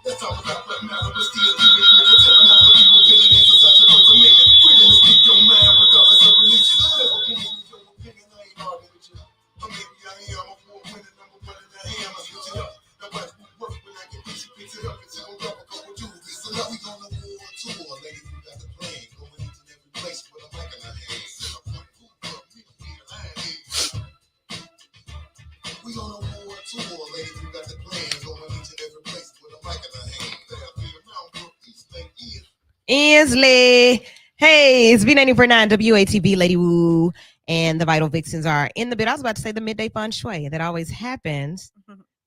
Let's talk about what matters, but still keep it real. Telling how the people feeling is such a First Amendment. Freedom to speak your mind regardless of religion. Your opinion is your opinion, I ain't arguing with you. Or maybe I am a war-winning number one and I am. I switch it up. Now watch me work when I get this, you fix it up. It's gonna drop a couple jewels. So now we on the war tour, ladies. We got the plan. Going each and every place with a mic in our hands. Set up one cool club, we can be a line. We on a war tour, ladies. We got the plan. Going each and every place with a mic in our hands. Inslee. Hey, it's B94.9 WATB, Lady Woo, and the Vital Vixens are in the bit. I was about to say the midday fun shui. That always happens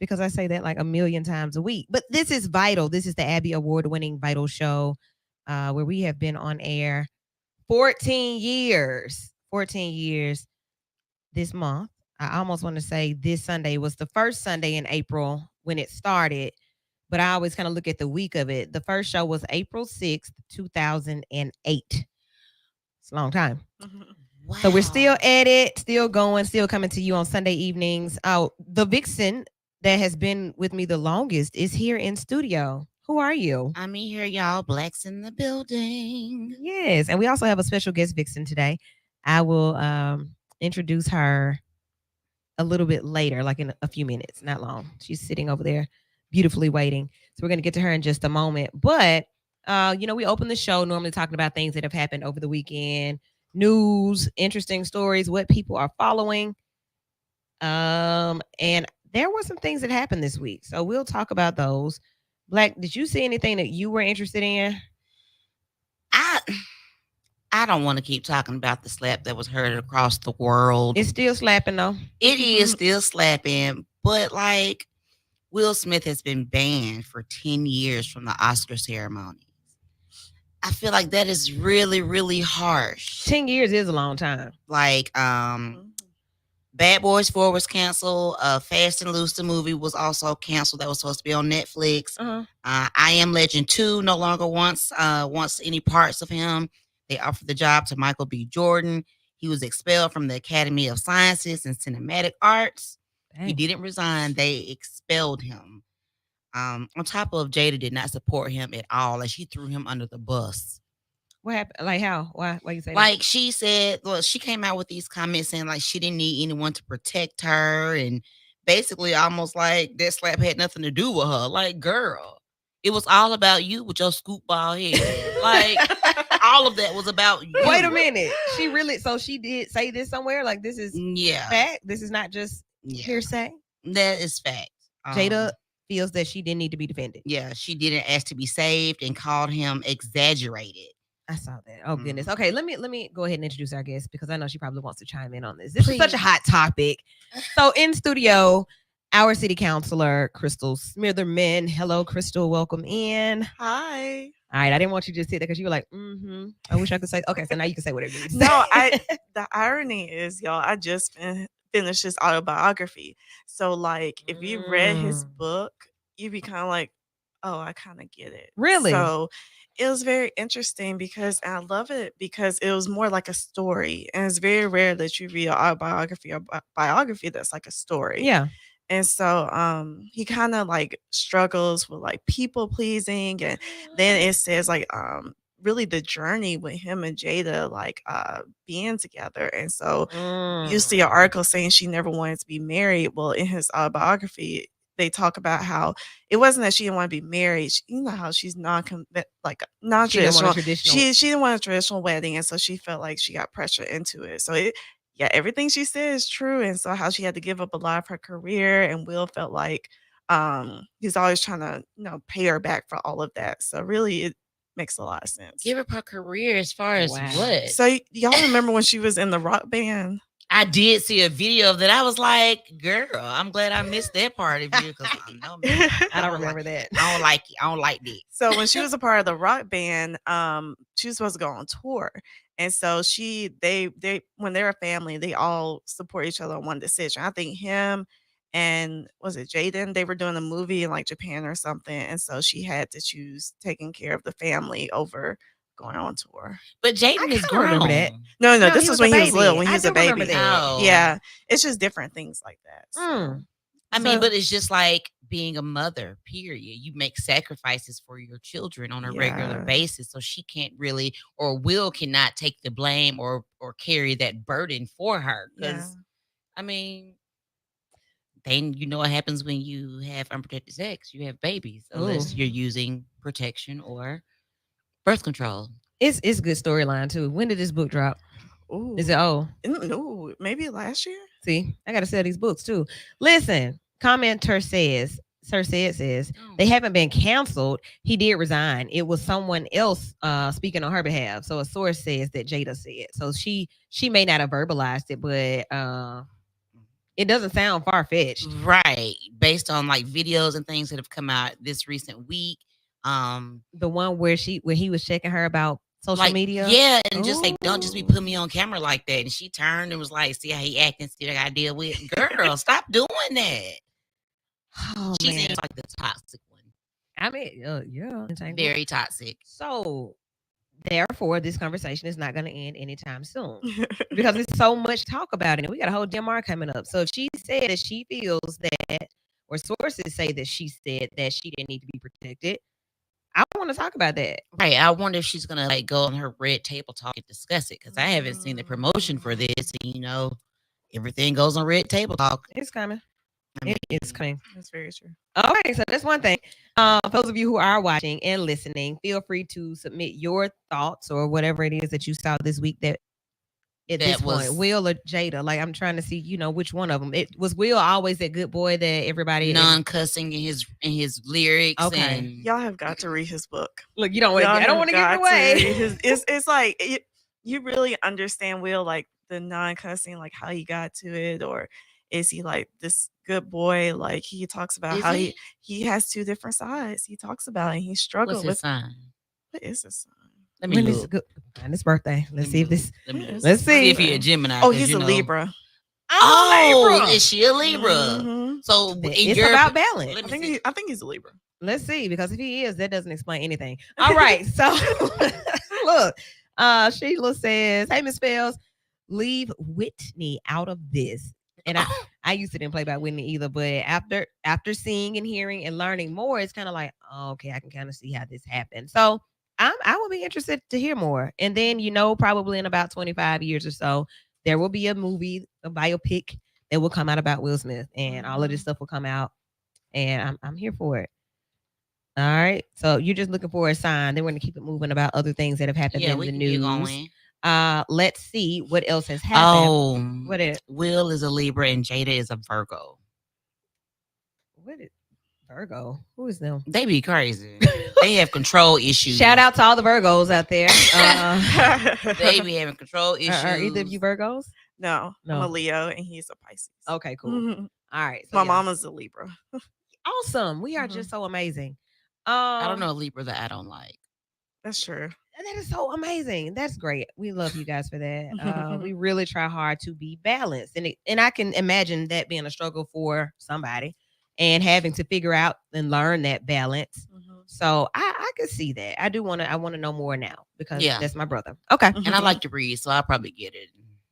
because I say that like a million times a week. But this is Vital. This is the Abby Award-winning Vital show where we have been on air 14 years. 14 years this month. I almost want to say this Sunday was the first Sunday in April when it started. But I always kind of look at the week of it. The first show was April 6th, 2008. It's a long time. Wow. So we're still at it, still going, still coming to you on Sunday evenings. The Vixen that has been with me the longest is here in studio. Who are you? I'm here, y'all. Black's in the building. Yes. And we also have a special guest Vixen today. I will introduce her a little bit later, like in a few minutes, not long. She's sitting over there beautifully waiting. So we're going to get to her in just a moment. But, we open the show normally talking about things that have happened over the weekend, news, interesting stories, what people are following. And there were some things that happened this week. So we'll talk about those. Black, did you see anything that you were interested in? I don't want to keep talking about the slap that was heard across the world. It's still slapping, though. It is still slapping. But, like, Will Smith has been banned for 10 years from the Oscar ceremonies. I feel like that is really, really harsh. 10 years is a long time. Like, Bad Boys 4 was canceled. Fast and Loose, the movie, was also canceled. That was supposed to be on Netflix. I Am Legend 2 no longer wants any parts of him. They offered the job to Michael B. Jordan. He was expelled from the Academy of Sciences and Cinematic Arts. Dang. He didn't resign. They expelled him. On top of Jada did not support him at all. Like, she threw him under the bus. What happened? Like, how? Why you say like that? She said, well, she came out with these comments saying like she didn't need anyone to protect her, and basically almost like that slap had nothing to do with her. Like, girl, it was all about you with your scoop ball head. Like, all of that was about you. Wait a minute. She did say this somewhere? Like, this is fact? This is not just hearsay? That is fact. Jada feels that she didn't need to be defended. Yeah, she didn't ask to be saved and called him exaggerated. I saw that. Oh, goodness. Okay, let me go ahead and introduce our guest because I know she probably wants to chime in on this. This is such a hot topic. So in studio, our city councilor, Crystal Smitherman. Hello, Crystal. Welcome in. Hi. All right. I didn't want you to just sit there because you were like, I wish I could say. Okay, so now you can say whatever you need to say. No, the irony is, y'all, I just finished his autobiography. So, like, if you read his book, you'd be kind of like, oh, I kind of get it. Really? So it was very interesting because I love it because it was more like a story. And it's very rare that you read an autobiography or biography that's like a story. Yeah. And so he kind of like struggles with like people pleasing. And then it says like really the journey with him and Jada like being together. And so you see an article saying she never wanted to be married. Well, in his autobiography, they talk about how it wasn't that she didn't want to be married. You know how she's non-traditional. She didn't want a traditional wedding, and so she felt like she got pressured into it. So everything she said is true. And so how she had to give up a lot of her career, and Will felt like he's always trying to pay her back for all of that. So really, it makes a lot of sense. Give up her career as far as what? So y'all remember when she was in the rock band? I did see a video of that. I was like, girl, I'm glad I missed that part of you because I don't remember that. I don't like it. I don't like that. So when she was a part of the rock band, she was supposed to go on tour. And so they when they're a family, they all support each other on one decision. I think him and was it Jaden? They were doing a movie in like Japan or something. And so she had to choose taking care of the family over going on tour. But Jaden is grown. Remember that? No, this was when he was little, when he was a baby. Oh. Yeah. It's just different things like that. So. I mean, but it's just like being a mother, period. You make sacrifices for your children on a regular Yeah. basis. So she can't really, or Will cannot take the blame or carry that burden for her. Yeah. Because, I mean, then you know what happens when you have unprotected sex. You have babies, unless you're using protection or birth control. It's a good storyline too. When did this book drop? Ooh. Is it old? No, maybe last year. See, I gotta sell these books too. Listen, commenter says, Sir says Oh. they haven't been canceled. He did resign. It was someone else speaking on her behalf. So a source says that Jada said. So she may not have verbalized it, but it doesn't sound far fetched. Right. Based on like videos and things that have come out this recent week. The one where he was checking her about social media. Yeah, and just like, don't just be putting me on camera like that. And she turned and was like, see how he acting, see what I gotta deal with. Girl, stop doing that. Oh, She man. seems like the toxic one. I mean, yeah. Very toxic. So therefore, this conversation is not going to end anytime soon because there's so much talk about it. And we got a whole DMR coming up. So if she said that she feels that, or sources say that she said that she didn't need to be protected, I want to talk about that. Right. I wonder if she's going to like go on her red table talk and discuss it, because I haven't seen the promotion for this. And, you know, everything goes on red table talk. It's coming. It's coming. That's very true. Okay, so that's one thing. For those of you who are watching and listening, feel free to submit your thoughts or whatever it is that you saw this week that at this point, Will or Jada. Like, I'm trying to see, you know, which one of them. It was Will always that good boy that everybody non-cussing in his lyrics. Okay. And Y'all have got to read his book. Look, you don't want. I don't want to give it away. It's like you really understand Will, like the non-cussing, like how he got to it, or is he like this good boy? Like he talks about how he has two different sides. He talks about it and he struggled What's with his sign? What is his sign? Let me look. Find his birthday. Let's see if this. Let's see if he's a Gemini. Oh, he's a Libra. Oh, is she a Libra? Mm-hmm. So it's about balance. I think he's a Libra. Let's see, because if he is, that doesn't explain anything. All right, so look, Sheila says, "Hey, Miss Fells, leave Whitney out of this." And I used to didn't play by Whitney either, but after seeing and hearing and learning more, it's kind of like, oh, okay, I can kind of see how this happened. So I will be interested to hear more. And then, you know, probably in about 25 years or so, there will be a movie, a biopic that will come out about Will Smith, and all of this stuff will come out, and I'm here for it. All right. So you're just looking for a sign. Then we're gonna keep it moving about other things that have happened in the news. Let's see what else has happened. Oh, what is Will is a Libra and Jada is a Virgo. What is Virgo? Who is them? They be crazy. They have control issues. Shout out to all the Virgos out there. They be having control issues. Are either of you Virgos? No, I'm a Leo and he's a Pisces. Okay, cool. All right. So my mama's a Libra. Awesome. We are just so amazing. I don't know a Libra that I don't like. That's true. That is so amazing. That's great. We love you guys for that. We really try hard to be balanced, and I can imagine that being a struggle for somebody and having to figure out and learn that balance. So I could see that. I want to know more now because that's my brother. Okay, and I like to read, so I'll probably get it.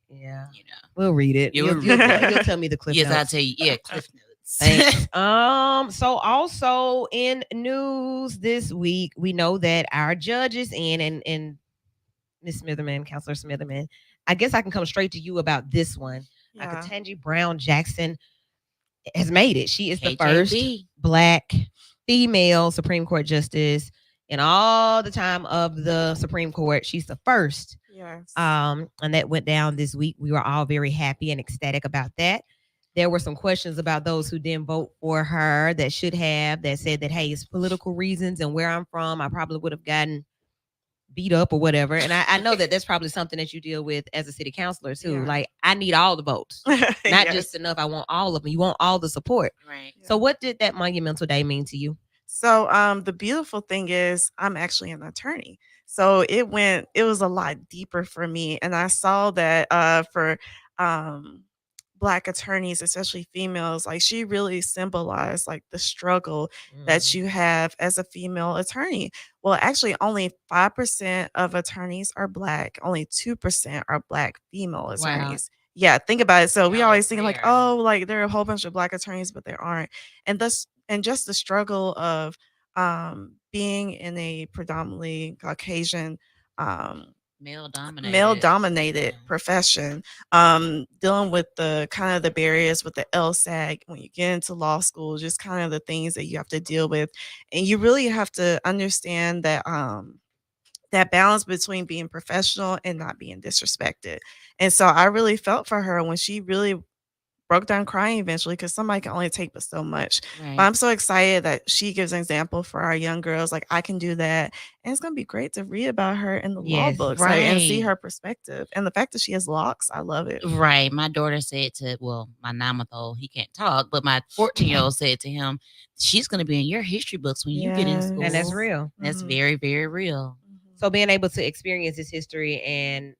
Yeah, you know, we'll read it. You'll tell me the cliff notes. Yes, I'll tell you. Yeah, cliff notes. Thanks. So also in news this week, we know that our judge is in, and Ms. Smitherman, Councilor Smitherman, I guess I can come straight to you about this one. Ketanji Brown Jackson has made it. She is the first Black female Supreme Court justice in all the time of the Supreme Court. She's the first. Yes. And that went down this week. We were all very happy and ecstatic about that. There were some questions about those who didn't vote for her that should have, that said that, hey, it's political reasons, and where I'm from, I probably would have gotten beat up or whatever. And I know that that's probably something that you deal with as a city councilor too. Like, I need all the votes, not just enough. I want all of them. You want all the support. Right. So what did that Monumental Day mean to you? So the beautiful thing is I'm actually an attorney. So it was a lot deeper for me. And I saw that for Black attorneys, especially females, like she really symbolized like the struggle that you have as a female attorney. Well, actually only 5% of attorneys are Black. Only 2% are Black female attorneys. Yeah, think about it. So we always think like, oh, like there are a whole bunch of Black attorneys, but there aren't. And and just the struggle of being in a predominantly Caucasian Male dominated Yeah. profession, dealing with the kind of the barriers with the LSAG when you get into law school, just kind of the things that you have to deal with. And you really have to understand that that balance between being professional and not being disrespected. And so I really felt for her when she really broke down crying eventually, because somebody can only take but so much. But Right. I'm so excited that she gives an example for our young girls. Like, I can do that. And it's gonna be great to read about her in the law Yes. books, like, and see Right. her perspective. And the fact that she has locks, I love it. Right. My daughter said to, well, my 9-month-old, he can't talk, but my 14-year-old said to him, she's going to be in your history books when you get in school. And that's Yes. real. That's Mhm. very, very real. So being able to experience this history and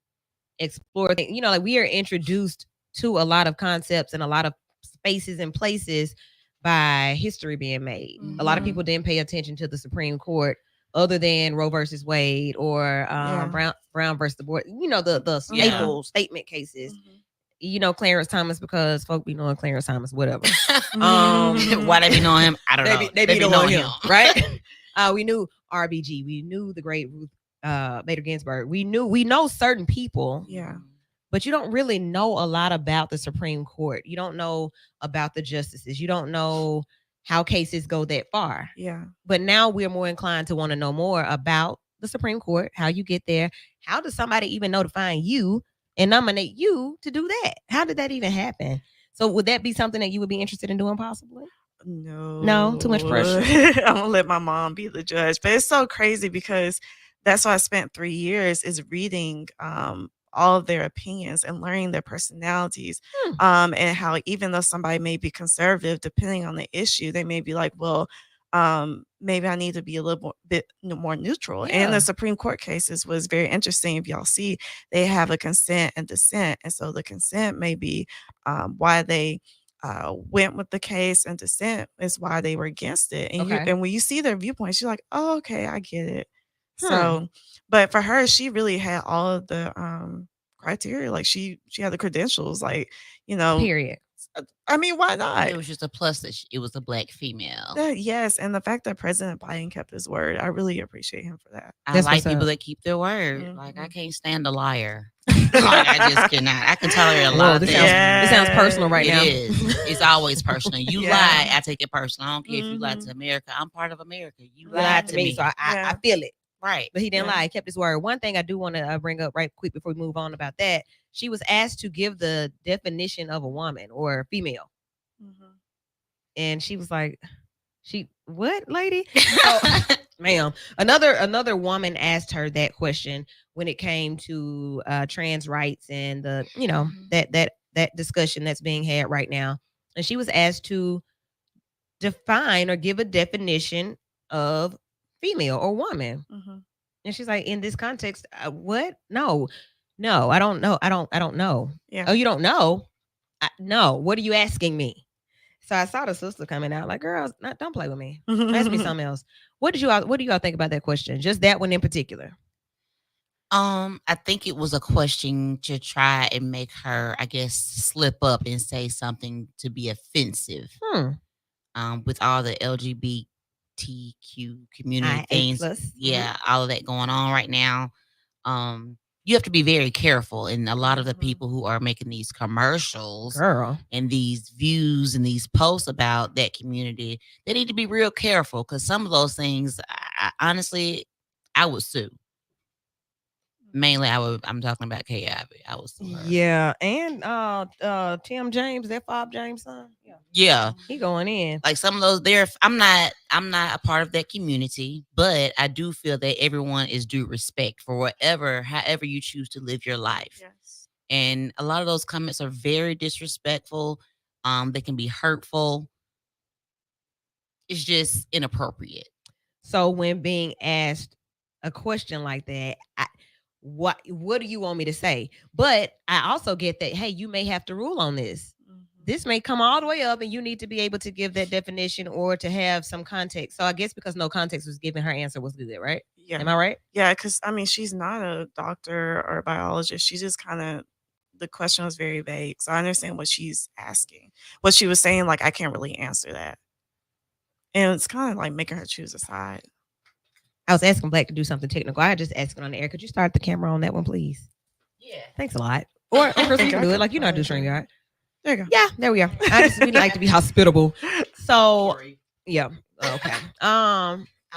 explore things, you know, like we are introduced to a lot of concepts and a lot of spaces and places by history being made. A lot of Mhm. people didn't pay attention to the Supreme Court other than Roe versus Wade or Yeah. Brown versus the board, you know, the Yeah. staple statement cases. Mhm. You know, Clarence Thomas, because folk be knowing Clarence Thomas, whatever. Why they be knowing him? I don't know. They be knowing him, right? We knew RBG. We knew the great Ruth Bader Ginsburg. We know certain people, Yeah. but you don't really know a lot about the Supreme Court. You don't know about the justices. You don't know how cases go that far. Yeah. But now we're more inclined to want to know more about the Supreme Court, how you get there. How does somebody even notify you and nominate you to do that? How did that even happen? So would that be something that you would be interested in doing possibly? No. Too much pressure. I'm gonna let my mom be the judge. But it's so crazy because that's why I spent 3 years is reading all of their opinions and learning their personalities. And how even though somebody may be conservative, depending on the issue, they may be like, well, maybe I need to be a little bit more neutral. And Yeah. the Supreme Court cases was very interesting. If y'all see, they have a consent and dissent. And so the consent may be why they went with the case, and dissent is why they were against it. And Okay. and when you see their viewpoints, you're like, oh, okay, I get it. So, but for her, she really had all of the criteria. Like she had the credentials. Like, you know, Period. I mean, why not? It was just a plus that it was a black female. Yes, and the fact that President Biden kept his word, I really appreciate him for that. I That's like what's people up. that keep their word. Like, I Mhm. can't stand a liar. Like, I just cannot. I can tolerate a lot Whoa, of this things. sounds personal right It now. is. It's always personal. You Yeah. lie, I take it personal. I don't care if you lied Mhm. to America. I'm part of America. You You lied to me, so I Yeah. feel it. Right. But he didn't Yeah. lie. He kept his word. One thing I do want to bring up right quick before we move on about that. She was asked to give the definition of a woman or female. Mhm. And she was like, what, lady? So, ma'am. Another woman asked her that question when it came to trans rights and the, you know, Mhm. that discussion that's being had right now. And she was asked to define or give a definition of female or woman. Mhm. And she's like, in this context, what? No, I don't know. I don't know. Yeah. Oh, you don't know? No. What are you asking me? So I saw the sister coming out like, girls, don't play with me. Ask me something else. What do y'all think about that question? Just that one in particular. I think it was a question to try and make her, I guess, slip up and say something to be offensive. With all the LGBTQ community things, yeah, all of that going on right now. You have to be very careful, and a lot of the people who are making these commercials, Girl, and these views and these posts about that community, they need to be real careful, because some of those things, honestly, I would sue. Mainly, I'm talking about Kay Ivey. I would sue her. Yeah, and Tim James, that Fob James son. Yeah. He going in. Like some of those, I'm not a part of that community, but I do feel that everyone is due respect for however you choose to live your life. Yes. And a lot of those comments are very disrespectful. They can be hurtful. It's just inappropriate. So when being asked a question like that, what do you want me to say? But I also get that, hey, you may have to rule on this. This may come all the way up, and you need to be able to give that definition or to have some context. So I guess because no context was given, her answer was good, right? Yeah. Am I right? Yeah, because I mean, she's not a doctor or a biologist. She just kind of, the question was very vague. So I understand what she's asking. What she was saying, like, I can't really answer that. And it's kind of like making her choose a side. I was asking Black to do something technical. I just asked it on the air. Could you start the camera on that one, please? Yeah. Thanks a lot. Or Chris, you can do it. Like, you know how to do StreamYard. There you go. Yeah, there we are. We like to be hospitable. So, yeah. Okay.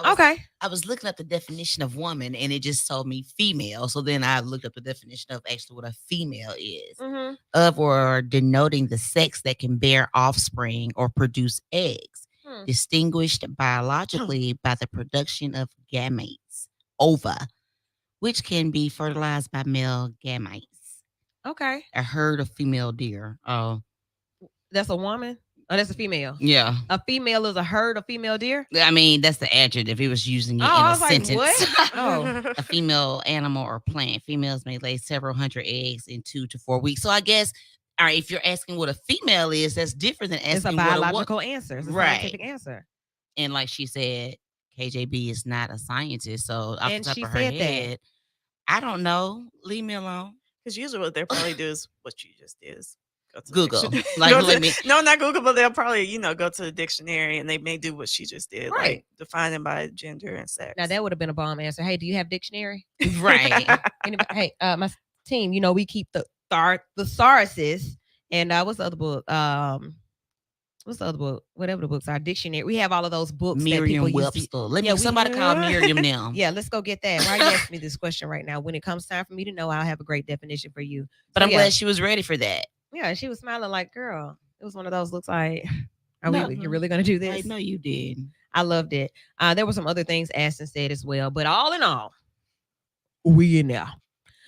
Okay. I was looking up the definition of woman, and it just told me female. So then I looked up the definition of actually what a female is. Mm-hmm. Of or denoting the sex that can bear offspring or produce eggs, distinguished biologically by the production of gametes, ova, which can be fertilized by male gametes. Okay. A herd of female deer. Oh, that's a woman? Oh, that's a female. Yeah. A female is a herd of female deer? I mean, that's the adjective. He was using it in a sentence. What? Oh. A female animal or plant. Females may lay several hundred eggs in 2 to 4 weeks. So I guess, all right, if you're asking what a female is, that's different than asking it's a biological answer. It's a scientific answer. And like she said, KJB is not a scientist. So off the top of her head, I don't know. Leave me alone. Because usually what they'll probably do is what you just did. Google. No, not Google, but they'll probably, go to the dictionary and they may do what she just did. Right. Like defining by gender and sex. Now that would have been a bomb answer. Hey, do you have dictionary? Right. Anybody, hey, my team, we keep the thesauruses and what's the other book? What's the other book? Whatever the books are, dictionary. We have all of those books. Merriam-Webster. Somebody call Miriam now. Yeah, let's go get that. Why are you asking me this question right now? When it comes time for me to know, I'll have a great definition for you. But I'm glad she was ready for that. Yeah, she was smiling like, girl, it was one of those looks like, you're really going to do this? I know you did. I loved it. There were some other things Aston said as well, but all in all, we in there.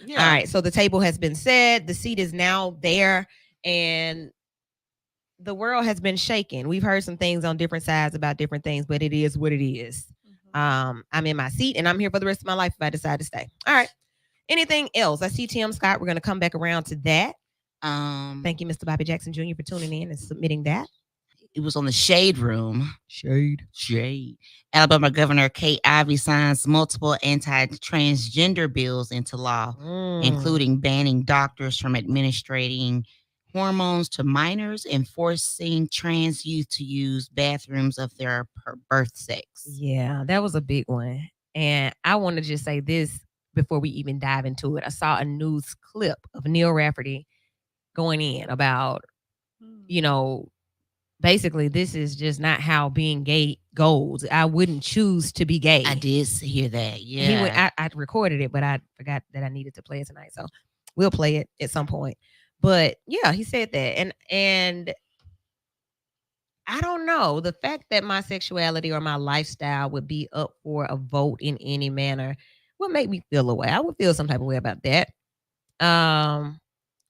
Yeah. All right, so the table has been set. The seat is now there, and the world has been shaken. We've heard some things on different sides about different things, but it is what it is. Mm-hmm. I'm in my seat, and I'm here for the rest of my life if I decide to stay. All right. Anything else? I see Tim Scott. We're going to come back around to that. Thank you, Mr. Bobby Jackson Jr. for tuning in and submitting that. It was on the Shade Room. Shade. Alabama Governor Kate Ivey signs multiple anti-transgender bills into law, including banning doctors from administering hormones to minors and forcing trans youth to use bathrooms of their birth sex. Yeah, that was a big one. And I want to just say this before we even dive into it. I saw a news clip of Neil Rafferty going in about, basically this is just not how being gay goes. I wouldn't choose to be gay. I did hear that. Yeah. I recorded it, but I forgot that I needed to play it tonight. So we'll play it at some point. But yeah, he said that. And I don't know. The fact that my sexuality or my lifestyle would be up for a vote in any manner would make me feel a way. I would feel some type of way about that.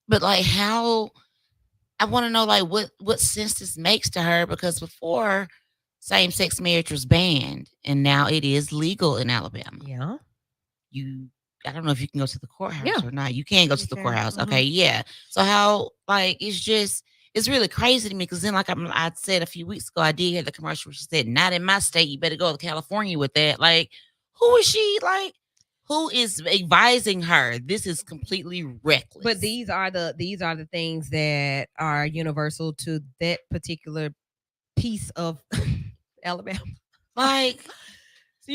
But like how, I want to know like what sense this makes to her, because before same-sex marriage was banned and now it is legal in Alabama. Yeah. I don't know if you can go to the courthouse or not. You can go to the courthouse. Mm-hmm. Okay. Yeah. So how, like, it's really crazy to me, because then like I said a few weeks ago, I did hear the commercial where she said, not in my state, you better go to California with that. Like, who is she? Like, who is advising her? This is completely reckless. But these are the things that are universal to that particular piece of Alabama. Like, so,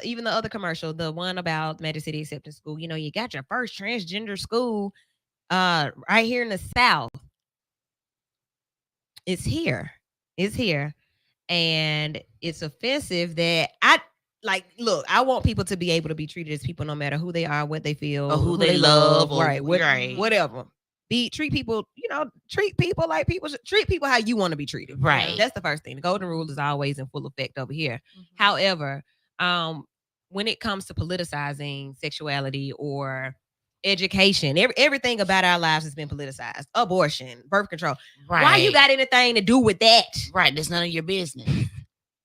even the other commercial, the one about Magic City Acceptance School, you got your first transgender school right here in the South. It's here. And it's offensive that I want people to be able to be treated as people no matter who they are, what they feel, or who they love, right? Whatever. Treat people like people should treat people how you want to be treated. Right. That's the first thing. The golden rule is always in full effect over here. Mm-hmm. However, when it comes to politicizing sexuality or education, everything about our lives has been politicized. Abortion, birth control. Right. Why you got anything to do with that? Right. That's none of your business.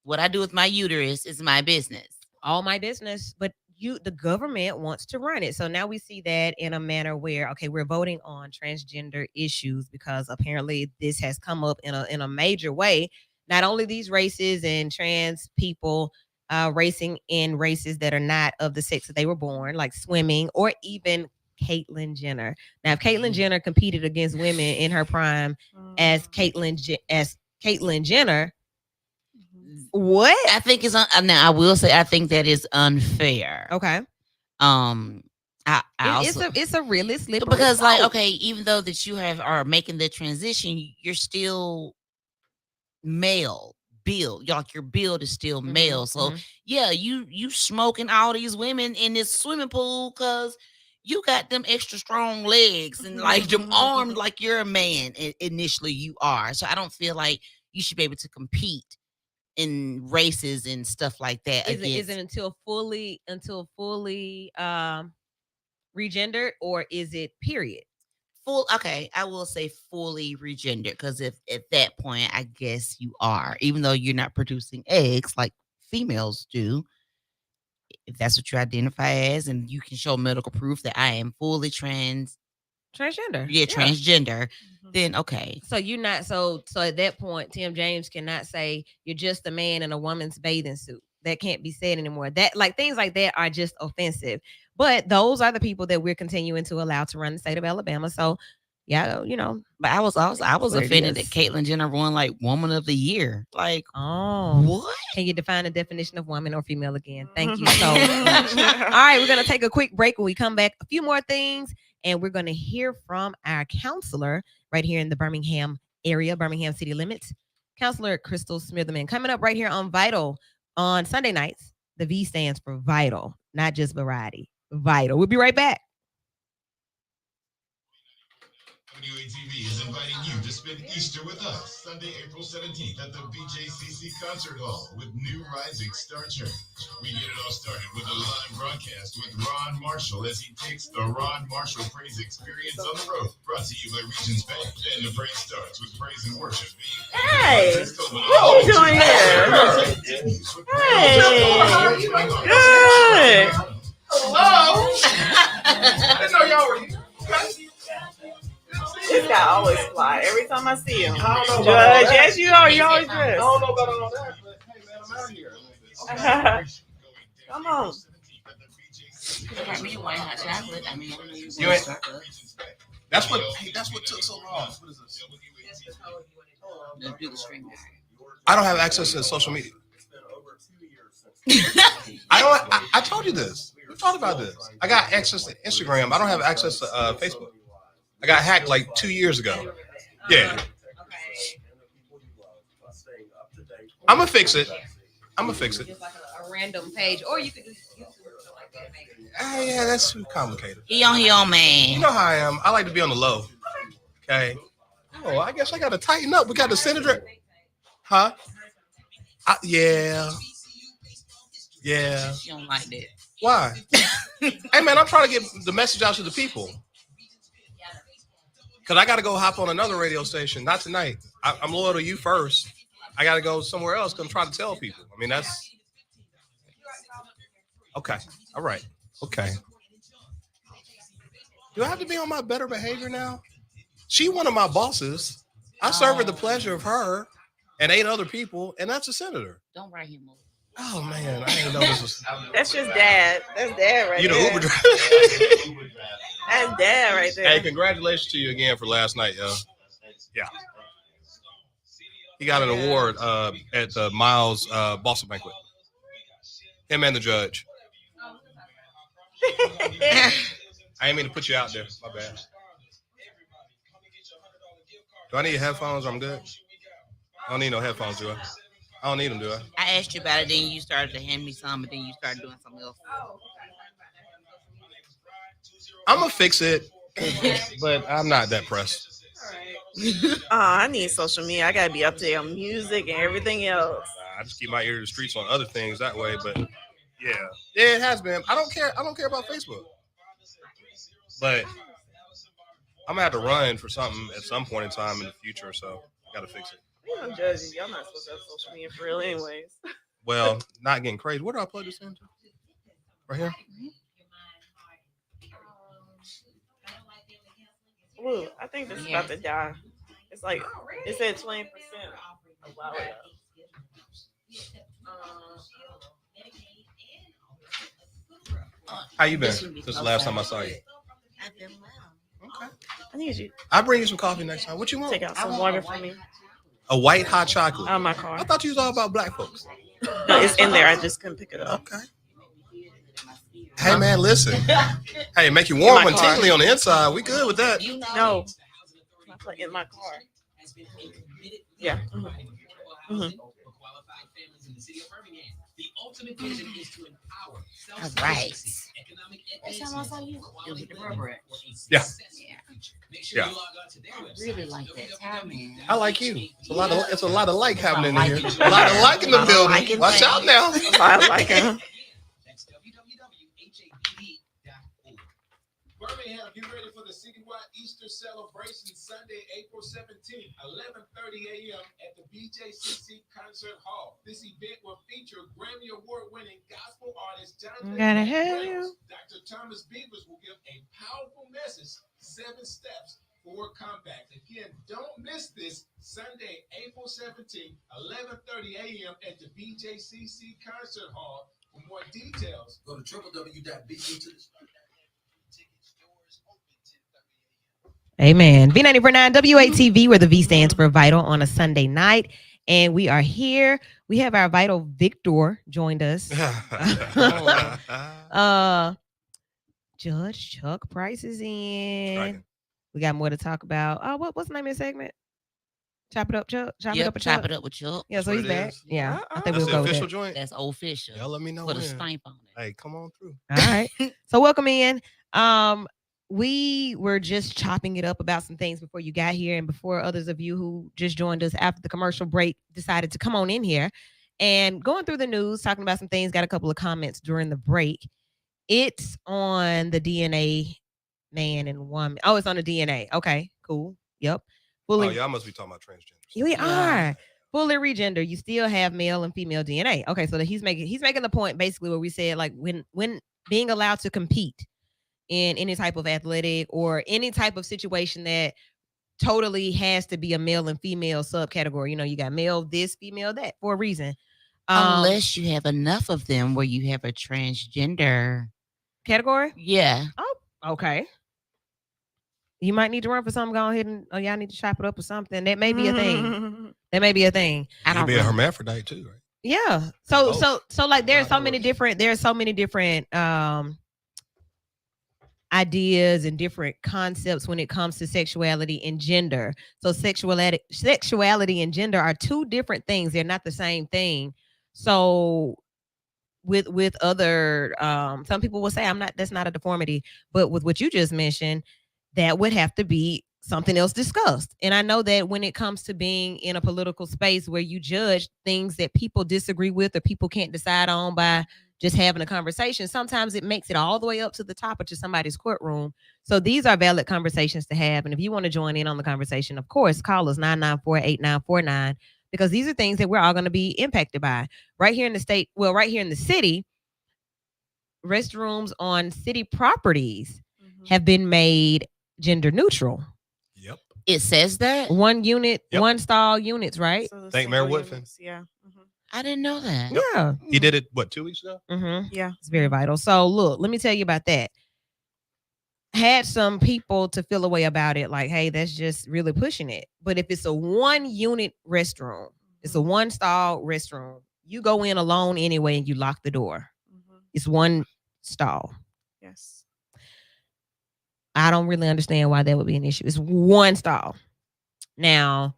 What I do with my uterus is my business. All my business. But the government wants to run it. So now we see that in a manner where, okay, we're voting on transgender issues because apparently this has come up in a major way. Not only these races and trans people racing in races that are not of the sex that they were born, like swimming, or even Caitlyn Jenner. Now, if Caitlyn Jenner competed against women in her prime as Caitlyn Jenner, What? I think it's now. I will say I think that is unfair. Okay. I also It's a really slippery because like slope. okay, even though that you are making the transition, you're still male build. Like your build is still male. So yeah, you smoking all these women in this swimming pool because you got them extra strong legs and like them arms like you're a man. Initially you are. So I don't feel like you should be able to compete in races and stuff like that. Is it until fully regendered, or is it period? Okay, I will say fully regendered because if at that point I guess you are, even though you're not producing eggs like females do, if that's what you identify as and you can show medical proof that I am fully transgender, transgender, then okay. So you're not so at that point Tim James cannot say you're just a man in a woman's bathing suit. That can't be said anymore. That like things like that are just offensive. But those are the people that we're continuing to allow to run the state of Alabama. So yeah, But I was offended that Caitlyn Jenner won like Woman of the Year. Like, what? Can you define the definition of woman or female again? Thank you so much. All right, we're gonna take a quick break. When we come back, a few more things, and we're gonna hear from our counselor right here in the Birmingham area, Birmingham city limits, Councilor Crystal Smitherman. Coming up right here on Vital on Sunday nights. The V stands for vital, not just variety. Vital. We'll be right back. WATV is inviting you to spend Easter with us Sunday, April 17th at the BJCC Concert Hall with New Rising Star Church. We get it all started with a live broadcast with Ron Marshall as he takes the Ron Marshall Praise Experience on the road. Brought to you by Regions Bank. And the praise starts with praise and worship. Hey, what are you doing here? Hey, good. Hello. I didn't know y'all were here. This guy always fly every time I see him. Judge, yes, you are. You always dress. I don't know about all that, but hey, man, I'm out here. Come on. You ain't. That's what took so long. What is this? I don't have access to social media. I told you this. We talked about this. I got access to Instagram. I don't have access to Facebook. I got hacked like 2 years ago. Yeah. I'm gonna fix it. Just like a random page, or you could just use something like that. Maybe. Yeah, that's too complicated. He on your own, man. You know how I am. I like to be on the low. Okay. Oh, I guess I got to tighten up. We got the senator. Huh? Yeah. You don't like that. Why? Hey, man, I'm trying to get the message out to the people. Because I got to go hop on another radio station. Not tonight. I'm loyal to you first. I got to go somewhere else because I'm trying to tell people. I mean, that's... Okay. All right. Okay. Do I have to be on my better behavior now? She one of my bosses. I serve her the pleasure of her and 8 other people, and that's a senator. Don't write him over. Oh, man. I didn't know this was... That's just dad. That's dad right there. You the Uber driver. That's dad right there. Hey, congratulations to you again for last night, yo. Yeah. He got an award at the Miles Boston banquet. Him and the judge. I ain't mean to put you out there. My bad. Do I need headphones or I'm good? I don't need no headphones, do I? I don't need them, do I? I asked you about it, then you started to hand me some, and then you started doing something else. I'm going to fix it, but I'm not that pressed. I need social media. I got to be up to date on music and everything else. I just keep my ear to the streets on other things that way, but yeah, it has been. I don't care about Facebook, but I'm gonna have to run for something at some point in time in the future, so I gotta fix it. I'm judging. Y'all not supposed to have social media for real anyways. Well, not getting crazy. Where do I plug this into? Right here? Ooh, I think this is about to die. It's like, it said 20% a while ago. How you been? This is the last time I saw you. I've been well. Okay. I need you. I'll bring you some coffee next time. What you want? Take out some water for me. A white hot chocolate. My car. I thought you was all about black folks. No, it's in there. I just couldn't pick it up. Okay. Hey man, listen. Hey, make you warm my and car. tingly on the inside. We good with that. No, in my car. Yeah. All right. Yeah. Yeah. I really like that time, man. I like you. It's a lot of like happening in here. A lot of like in the building. Watch out now. I like it. Birmingham, get ready for the citywide Easter celebration Sunday, April 17th, 11:30 a.m. at the BJCC Concert Hall. This event will feature Grammy Award-winning gospel artist Jonathan Gotta have you. Dr. Thomas Beavers will give a powerful message, 7 steps for comeback. Again, don't miss this Sunday, April 17th, 11:30 a.m. at the BJCC Concert Hall. For more details, go to www.bg2. Amen. V94.9 WATV, where the V stands for Vital on a Sunday night. And we are here. We have our Vital Victor joined us. Judge Chuck Price is in. Right. We got more to talk about. What's the name of the segment? Chop it up, Chuck. Chop it up with Chuck. Chop it up with Chuck. Yeah, so That's he's what it back. is. Yeah, I think That's we'll the go with official that. joint. That's official. Y'all let me know Put a when. stamp on it. Hey, come on through. All right. So welcome in. We were just chopping it up about some things before you got here, and before others of you who just joined us after the commercial break decided to come on in here, and going through the news, talking about some things. Got a couple of comments during the break. It's on the DNA man and woman. Oh, it's on the DNA. Okay, cool. Yep. Oh, y'all must be talking about transgenders. We are fully regender. You still have male and female DNA. Okay, so that he's making the point basically where we said, like, when being allowed to compete in any type of athletic or any type of situation that totally has to be a male and female subcategory. You know, you got male this, female that for a reason. Unless you have enough of them where you have a transgender category. Yeah. Oh, okay. You might need to run for something. Go ahead and y'all need to chop it up or something. That may be a thing. That may be a thing. I don't be a hermaphrodite too, right? Yeah. So like there's so many different ideas and different concepts when it comes to sexuality and gender. So sexuality and gender are two different things. They're not the same thing. So with other some people will say that's not a deformity, but with what you just mentioned, that would have to be something else discussed. And I know that when it comes to being in a political space where you judge things that people disagree with or people can't decide on by just having a conversation, sometimes it makes it all the way up to the top or to somebody's courtroom. So these are valid conversations to have. And if you want to join in on the conversation, of course, call us 994-8949, because these are things that we're all going to be impacted by. Right here in the state, well, right here in the city, restrooms on city properties have been made gender neutral. Yep. It says that? One unit, one stall units, right? So Thank Mayor Woodfin. Yeah. I didn't know that. Yep. Yeah. He did it, 2 weeks ago? Yeah. It's very vital. So look, let me tell you about that. Had some people to feel a way about it, like, hey, that's just really pushing it. But if it's a one unit restroom, it's a one stall restroom, you go in alone anyway and you lock the door. It's one stall. Yes. I don't really understand why that would be an issue. It's one stall. Now,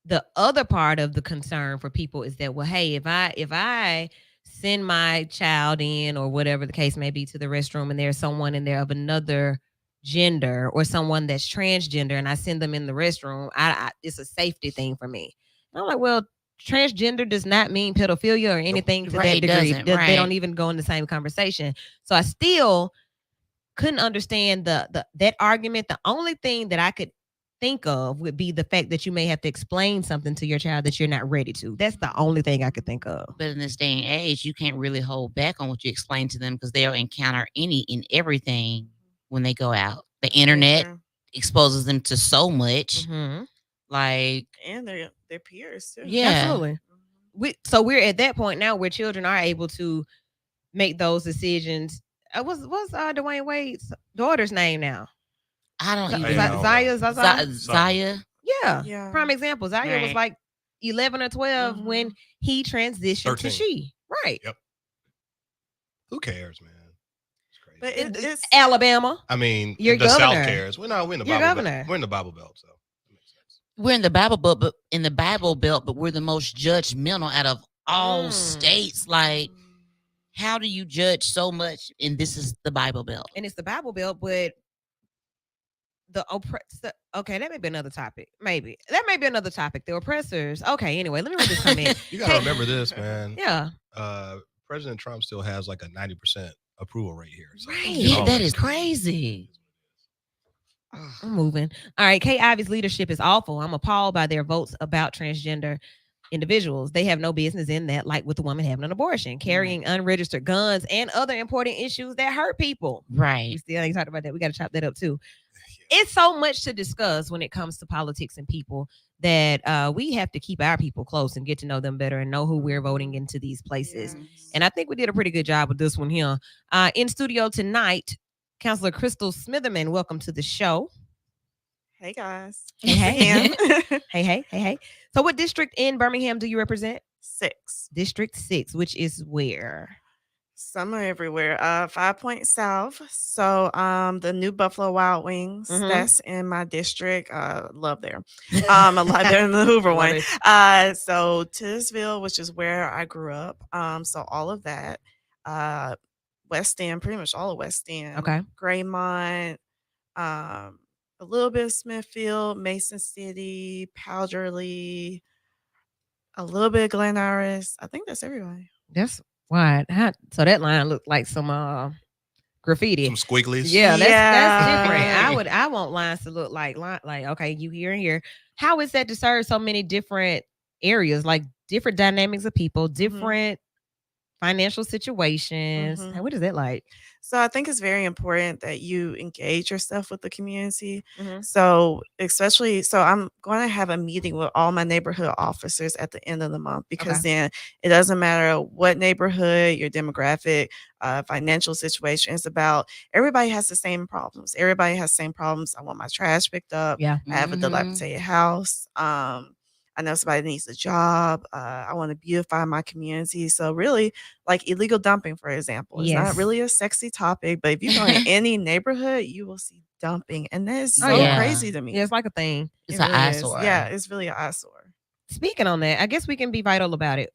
the other part of the concern for people is that, well, hey, if I send my child in or whatever the case may be to the restroom and there's someone in there of another gender or someone that's transgender and I send them in the restroom, it's a safety thing for me. And I'm like, well, transgender does not mean pedophilia or anything to that degree. They don't even go in the same conversation. So I still couldn't understand that argument. The only thing that I could think of would be the fact that you may have to explain something to your child that you're not ready to. That's the only thing I could think of. But in this day and age, you can't really hold back on what you explain to them because they'll encounter any and everything when they go out. The internet exposes them to so much. Like, and their peers too. Yeah, absolutely. So we're at that point now where children are able to make those decisions. What's Dwayne Wade's daughter's name now? I don't even know. Zaya. Zaya. Yeah. Prime example. Zaire was like 11 or 12 when he transitioned to 13. she. Right. Yep. Who cares, man? But it's Alabama. I mean, your the governor. South cares. We're in the Your Bible governor. Belt. We're in the Bible Belt, so it makes sense. We're in the Bible Belt, but we're the most judgmental out of all states. Like, how do you judge so much? And this is the Bible Belt. And it's the Bible Belt, but okay, that may be another topic. Maybe. That may be another topic. The oppressors. Okay, anyway, let me read this comment. You got to remember this, man. Yeah. President Trump still has like a 90% approval rate here. So right. Yeah, that is crazy. I'm moving. All right. Kay Ivy's leadership is awful. I'm appalled by their votes about transgender individuals. They have no business in that, like with the woman having an abortion, carrying unregistered guns, and other important issues that hurt people. Right. We still ain't talked about that. We got to chop that up too. It's so much to discuss when it comes to politics and people that we have to keep our people close and get to know them better and know who we're voting into these places. Yes. And I think we did a pretty good job with this one here. In studio tonight, Councilor Crystal Smitherman, welcome to the show. Hey guys. Hey. hey. So what district in Birmingham do you represent? 6. District 6, which is where? Some are everywhere. 5 Point South. So the new Buffalo Wild Wings, that's in my district. Love there. A lot better than the Hoover one. So Titusville, which is where I grew up. So all of that. West End, pretty much all of West End. Okay. Graymont, a little bit of Smithfield, Mason City, Powderly, a little bit of Glen Iris. I think that's everybody. That's wide. So that line looked like some graffiti. Some squigglies. Yeah, that's different. I want lines to look like okay, you here and here. How is that to serve so many different areas, like different dynamics of people, different financial situations? What is that like? So I think it's very important that you engage yourself with the community. So I'm going to have a meeting with all my neighborhood officers at the end of the month, because then it doesn't matter what neighborhood, your demographic, financial situation. It's about everybody has the same problems. Everybody has the same problems. I want my trash picked up. Yeah. I have a dilapidated house. I know somebody needs a job. I want to beautify my community. So really, like illegal dumping, for example, it's not really a sexy topic, but if you go in any neighborhood, you will see dumping. And that is so crazy to me. Yeah, it's like a thing. It's an eyesore. Yeah, it's really an eyesore. Speaking on that, I guess we can be vital about it.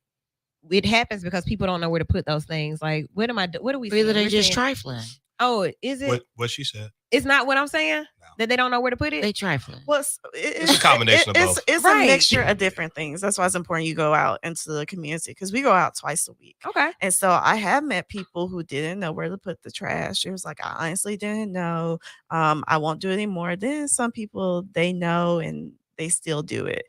It happens because people don't know where to put those things. Like, what do we really? They're just trifling. Oh, is it? What she said. It's not what I'm saying? No. That they don't know where to put it? They trifling. Well, it's a combination of both. It's a mixture of different things. That's why it's important you go out into the community, because we go out twice a week. Okay. And so I have met people who didn't know where to put the trash. It was like, I honestly didn't know. I won't do it anymore. Then some people, they know and they still do it.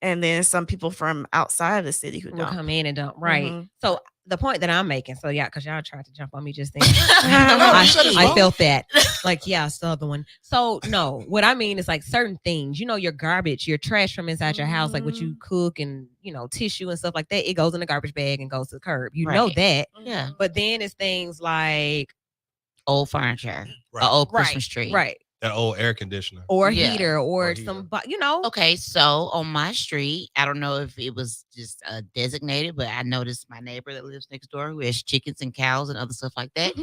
And then some people from outside of the city who will don't come in and don't. Right. So the point that I'm making, so yeah, because y'all tried to jump on me just then. I felt that. Like, yeah, it's the other one. So no, what I mean is like certain things, your garbage, your trash from inside your house, like what you cook and, tissue and stuff like that, it goes in the garbage bag and goes to the curb. You know that. Yeah. But then it's things like old furniture, an old Christmas tree. Right. That old air conditioner. Or heater or some, Okay, so on my street, I don't know if it was just designated, but I noticed my neighbor that lives next door who has chickens and cows and other stuff like that.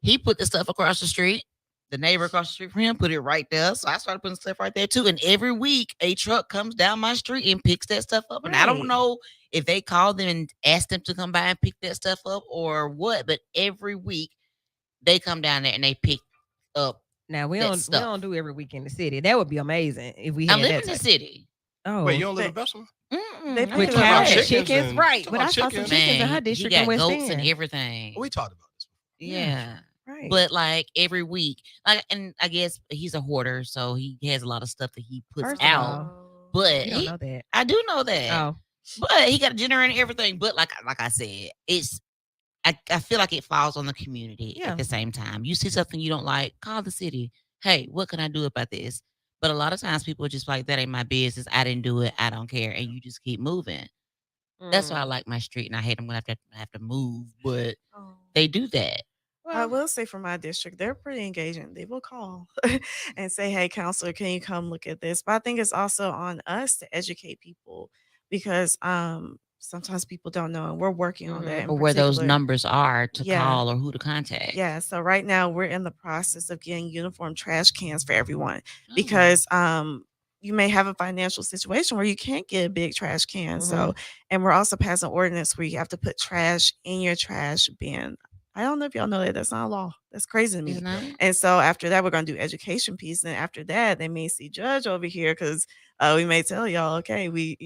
He put the stuff across the street. The neighbor across the street from him put it right there. So I started putting stuff right there too. And every week a truck comes down my street and picks that stuff up. And I don't know if they call them and ask them to come by and pick that stuff up or what, but every week they come down there and they pick up. Now we don't do every week in the city. That would be amazing if we had I live in the city. Oh, wait, you don't live in Bessemer? They with cows and chickens, and, right? But I saw some chickens in her district you got in West goats End and everything. We talked about this. Yeah. Right. But like every week, and I guess he's a hoarder, so he has a lot of stuff that he puts out. But you don't know that. I do know that. Oh, but he got a generator and everything. But like I said, I feel like it falls on the community at the same time. You see something you don't like, call the city. Hey, what can I do about this? But a lot of times people are just like, that ain't my business. I didn't do it. I don't care. And you just keep moving. That's why I like my street, and I hate I'm gonna have to move, but they do that. I will say for my district, they're pretty engaging. They will call and say, "Hey, counselor, can you come look at this?" But I think it's also on us to educate people because sometimes people don't know, and we're working on that. Or where those particular. numbers are to Yeah. call or who to contact. Yeah. So right now we're in the process of getting uniform trash cans for everyone Oh. because you may have a financial situation where you can't get a big trash can. So, and we're also passing an ordinance where you have to put trash in your trash bin. I don't know if y'all know that. That's not a law. That's crazy to me. Isn't that? And so after that, we're going to do education piece. And after that, they may see judge over here because we may tell y'all, okay, we've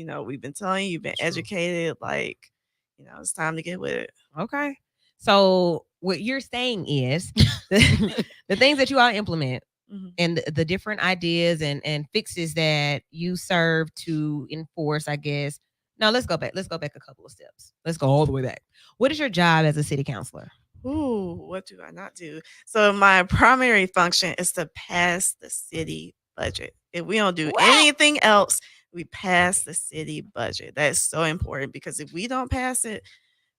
been telling you, you've been educated. Like, it's time to get with it. Okay. So what you're saying is the things that you all implement and the different ideas and fixes that you serve to enforce, I guess. Now let's go back. Let's go back a couple of steps. Let's go all the way back. What is your job as a city councilor? Ooh, what do I not do? So my primary function is to pass the city budget. If we don't do anything else, we pass the city budget. That's so important because if we don't pass it,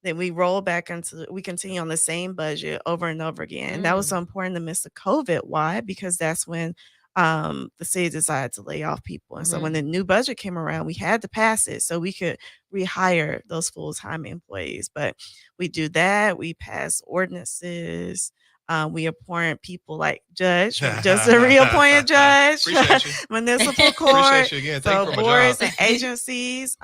then we roll back we continue on the same budget over and over again. And that was so important in the midst of COVID. Why? Because that's when the city decided to lay off people. And so when the new budget came around, we had to pass it so we could rehire those full-time employees. But we do that. We pass ordinances. We appoint people like judge, just a reappointed judge, municipal court, Appreciate you again. so boards and agencies.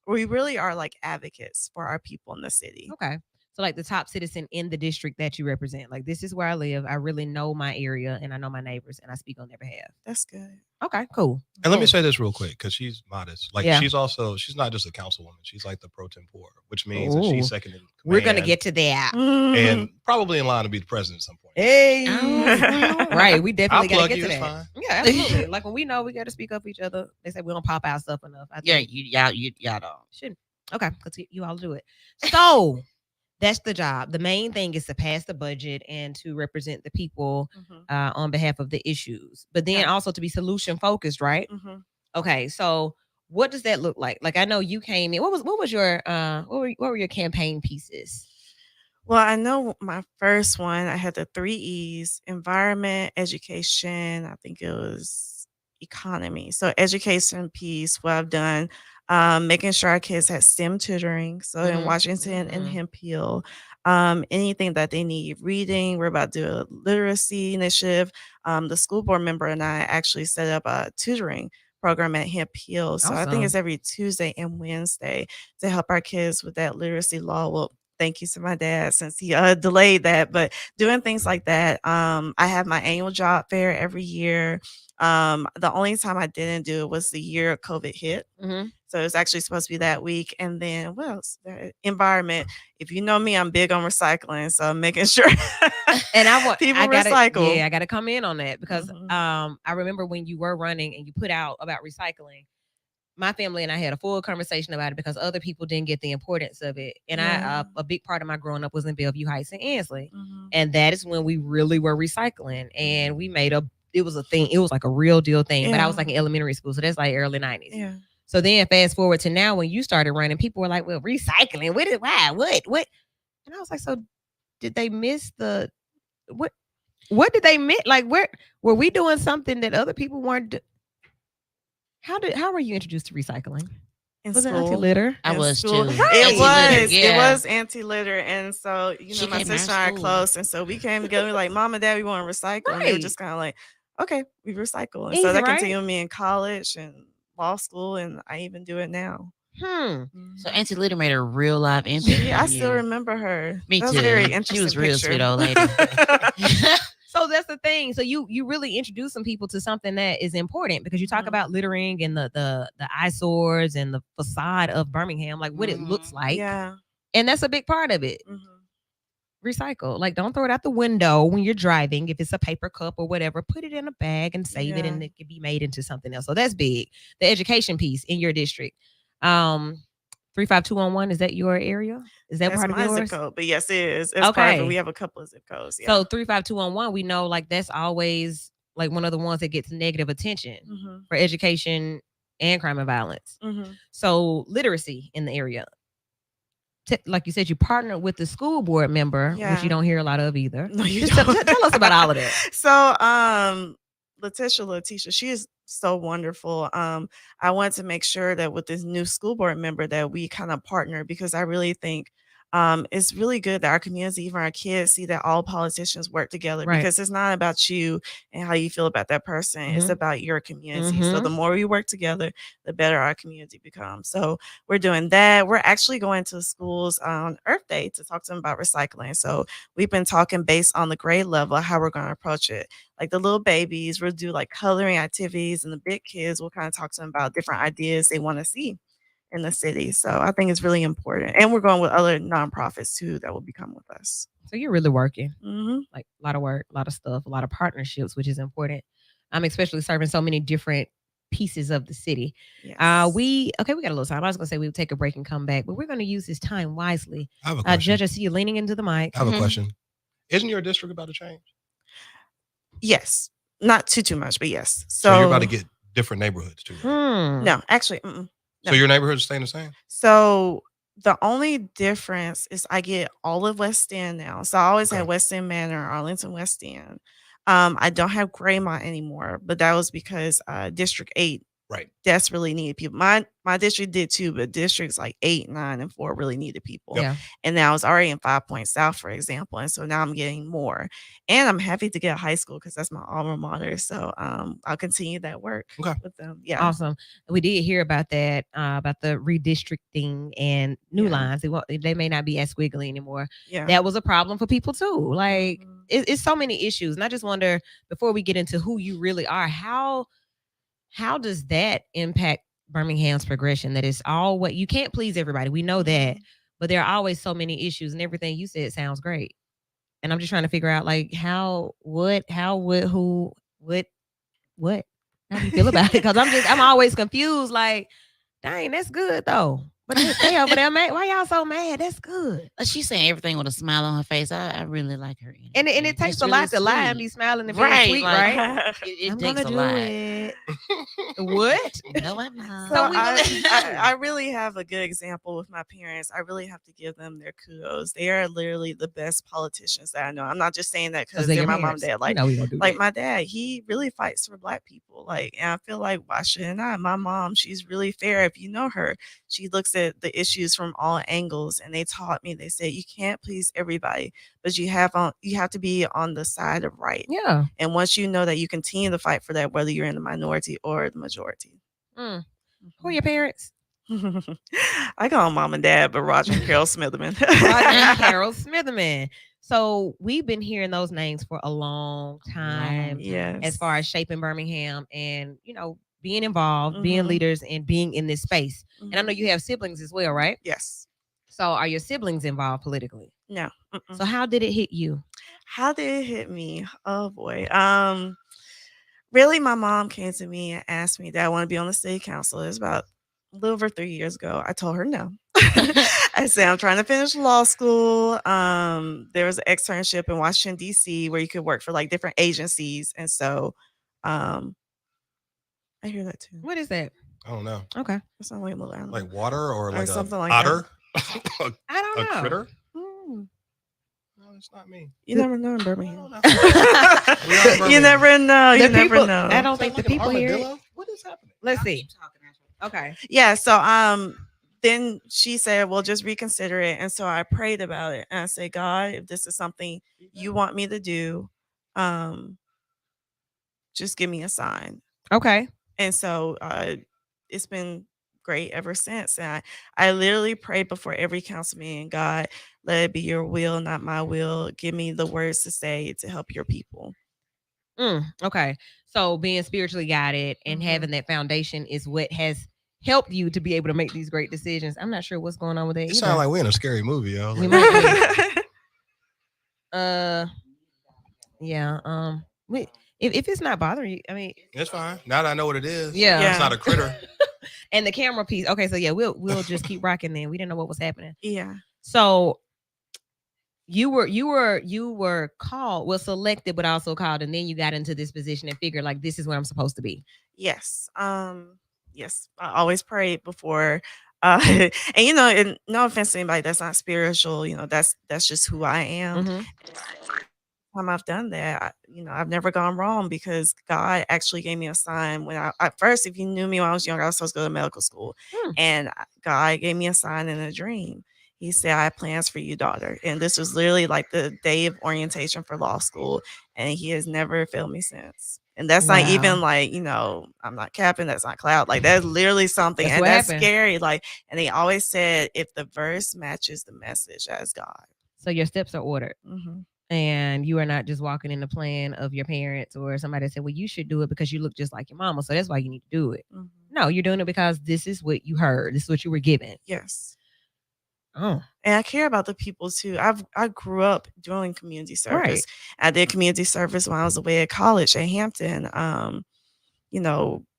We really are like advocates for our people in the city. Okay. So like the top citizen in the district that you represent, like this is where I live. I really know my area and I know my neighbors and I speak on their behalf. That's good. Okay, cool. And let me say this real quick because she's modest. Like Yeah. she's not just a councilwoman. She's like the pro tempore, which means that she's second in command. We're going to get to that. And probably in line to be the president at some point. Hey. Oh. Right. We definitely got to I'll plug get you, to it's that. fine. Yeah, absolutely. Like when we know we got to speak up for each other, they say we don't pop out stuff enough. I Yeah, think y'all don't. shouldn't. Okay, because you all do it. So that's the job. The main thing is to pass the budget and to represent the people on behalf of the issues, but then also to be solution focused, right? Okay, so what does that look like? Like I know you came in. What was your what were your campaign pieces? Well, I know my first one, I had the 3 E's: environment, education, I think it was economy. So education piece, what I've done, making sure our kids had STEM tutoring. So in Washington and Hemp Hill, anything that they need, reading, we're about to do a literacy initiative. The school board member and I actually set up a tutoring program at Hemp Hill. So I think it's every Tuesday and Wednesday to help our kids with that literacy law. Well, thank you to my dad since he delayed that, but doing things like that. I have my annual job fair every year. The only time I didn't do it was the year COVID hit. So it's actually supposed to be that week. And then what else? The environment. If you know me, I'm big on recycling. So I'm making sure and I want people gotta, recycle. Yeah, I got to come in on that because I remember when you were running and you put out about recycling. My family and I had a full conversation about it because other people didn't get the importance of it. And a big part of my growing up was in Bellevue Heights and Ansley. And that is when we really were recycling. And we made it was a thing. It was like a real deal thing. But I was like in elementary school. So that's like early 90s. Yeah. So then fast forward to now when you started running, people were like, well, recycling. Why? What? And I was like, so did they miss what did they miss? Like, where were we doing something that other people weren't How were you introduced to recycling? Was it anti-litter? I was too. It was anti-litter. And so, my sister and I are close. And so we came together like, Mom and Dad, we want to recycle. And they were just kind of like, okay, we recycle. And so that continued me in college and law school. And I even do it now. So anti-litter made a real live impact. Yeah, I still remember her. Me that too. Was very interesting. She was real picture. sweet old lady. So that's the thing. So you really introduce some people to something that is important because you talk about littering and the eyesores and the facade of Birmingham, like what it looks like. Yeah. And that's a big part of it. Recycle. Like don't throw it out the window when you're driving. If it's a paper cup or whatever, put it in a bag and save it and it can be made into something else. So that's big. The education piece in your district. 35211, is that your area? Is that part of yours? Zip code, but yes, it is. It's private. We have a couple of zip codes. Yeah. So 35211, we know like that's always like one of the ones that gets negative attention for education and crime and violence. So literacy in the area. like you said, you partnered with the school board member, which Yeah. you don't hear a lot of either. No, you Just don't. tell us about all of that. So, Letitia, she is so wonderful. I wanted to make sure that with this new school board member that we kind of partner, because I really think it's really good that our community, even our kids, see that all politicians work together, Right. because it's not about you and how you feel about that person. It's Mhm. about your community. So Mhm. the more we work together, the better our community becomes. So we're doing that. We're actually going to schools on Earth Day to talk to them about recycling. So we've been talking based on the grade level, how we're going to approach it. Like the little babies, we'll do like coloring activities, and the big kids, we'll kind of talk to them about different ideas they want to see in the city. So I think it's really important. And we're going with other nonprofits too that will become with us. So you're really working, Mm-hmm. like a lot of work, a lot of stuff, a lot of partnerships, which is important. I'm especially serving so many different pieces of the city. Yes. We got a little time. I was gonna say we would take a break and come back, but we're gonna use this time wisely. I have a question. Judge, I see you leaning into the mic. I have a question. Isn't your district about to change? Yes. Not too much, but yes. So you're about to get different neighborhoods too. Right? No, actually, no. So your neighborhood is staying the same? So the only difference is I get all of West End now. So I always had West End Manor, Arlington West End. I don't have Graymont anymore, but that was because District 8 desperately needed people. My district did too, but districts like 8, 9, and 4 really needed people. Yeah. And now I was already in 5 Point South, for example. And so now I'm getting more. And I'm happy to get a high school because that's my alma mater. So I'll continue that work with them. Yeah. Awesome. We did hear about that, about the redistricting and new lines. They may not be as squiggly anymore. Yeah. That was a problem for people too. Like it's so many issues. And I just wonder, before we get into who you really are, how does that impact Birmingham's progression? That is all what you can't please everybody. We know that, but there are always so many issues, and everything you said sounds great. And I'm just trying to figure out like how do you feel about it? Because I'm always confused. Like, dang, that's good though. But they over there mad. Why y'all so mad? That's good. She's saying everything with a smile on her face. I really like her. And it takes It's a lot really to lie and sweet. be smiling and being Right, sweet, like, right? It I'm takes gonna a do lot. it. What? No, I'm not. So I really have a good example with my parents. I really have to give them their kudos. They are literally the best politicians that I know. I'm not just saying that because they're my mom and dad. Like, we gonna do like that. my dad, he really fights for Black people. Like, and I feel like, why shouldn't I? My mom, she's really fair. If you know her, she looks at the issues from all angles. And they taught me, they said, you can't please everybody, but you have to be on the side of right. Yeah. And once you know that, you continue to fight for that, whether you're in the minority or the majority. Who are your parents? I call them mom and dad, but Roger and Carol Smitherman. Roger and Carol Smitherman. So we've been hearing those names for a long time. Yes. As far as shaping Birmingham and, being involved, being leaders, and being in this space. And I know you have siblings as well, right? Yes. So are your siblings involved politically? No. So how did it hit you? How did it hit me? Oh boy. Really, my mom came to me and asked me that I want to be on the city council. It was about a little over 3 years ago. I told her no. I said, I'm trying to finish law school. There was an externship in Washington, D.C. where you could work for like different agencies. And so I hear that too. What is that? I don't know. Okay. It sounds like a little animal. Like water or like something a like otter? I don't A know. critter? No, it's not me. You never know in Birmingham. Birmingham. You never know. You The never people- know. I don't think the people here. Armadillo? What is happening? Let's see. Okay. Yeah. So then she said, well, just reconsider it. And so I prayed about it. And I said, God, if this is something you want me to do, just give me a sign. Okay. And so it's been great ever since. And I literally prayed before every council meeting, God, let it be your will, not my will. Give me the words to say to help your people. Okay. So being spiritually guided and having that foundation is what has helped you to be able to make these great decisions. I'm not sure what's going on with that. It sounds like we're in a scary movie, yo. We Like, might yeah. If it's not bothering you, I mean, it's fine. Now that I know what it is. Yeah. It's not a critter. and the camera piece. Okay, so yeah, we'll just keep rocking then. We didn't know what was happening. Yeah. So you were called, selected, but also called, and then you got into this position and figured like this is where I'm supposed to be. Yes. Yes. I always pray before And and no offense to anybody that's not spiritual, that's just who I am. Mhm. Time I've done that, I've never gone wrong because God actually gave me a sign when at first, if you knew me when I was younger, I was supposed to go to medical school. Hmm. And God gave me a sign in a dream. He said, I have plans for you, daughter. And this was literally like the day of orientation for law school. And he has never failed me since. And that's not even Wow. like, I'm not capping, that's not cloud. Like that's literally something. That's and what that's happened. scary. Like, and he always said, if the verse matches the message, as God. So your steps are ordered. Mhm. And you are not just walking in the plan of your parents or somebody that said, well, you should do it because you look just like your mama. So that's why you need to do it. Mhm. No, you're doing it because this is what you heard. This is what you were given. Yes. Oh. And I care about the people too. I grew up doing community service. Right. I did community service when I was away at college at Hampton.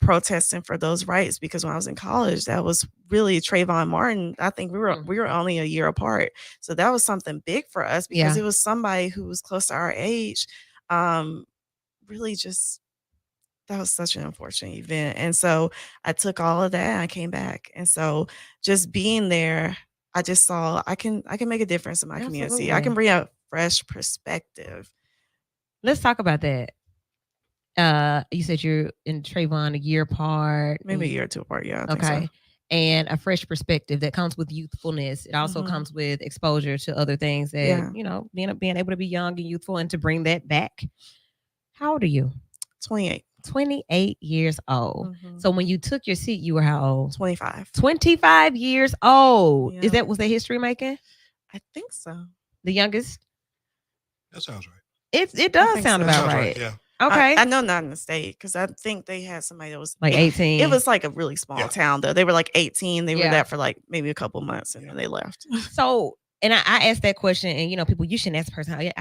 Protesting for those rights because when I was in college, that was really Trayvon Martin. I think we were only a year apart, so that was something big for us because it was somebody who was close to our age. Really, just that was such an unfortunate event, and so I took all of that and I came back, and so just being there, I just saw I can make a difference in my community. I can bring a fresh perspective. Let's talk about that. You said you're in Trayvon a year apart. Maybe a year or two apart, yeah. I think Okay. so. And a fresh perspective that comes with youthfulness. It also comes with exposure to other things that, being able to be young and youthful and to bring that back. How old are you? 28. 28 years old. So when you took your seat, you were how old? 25. 25 years old. Yeah. Was that history making? I think so. The youngest? That sounds right. It does sound about right. Yeah. Okay. I know not in the state because I think they had somebody that was like 18. It was like a really small town though. They were like 18. They were there for like maybe a couple months and then they left. So, and I asked that question, and people, you shouldn't ask the person.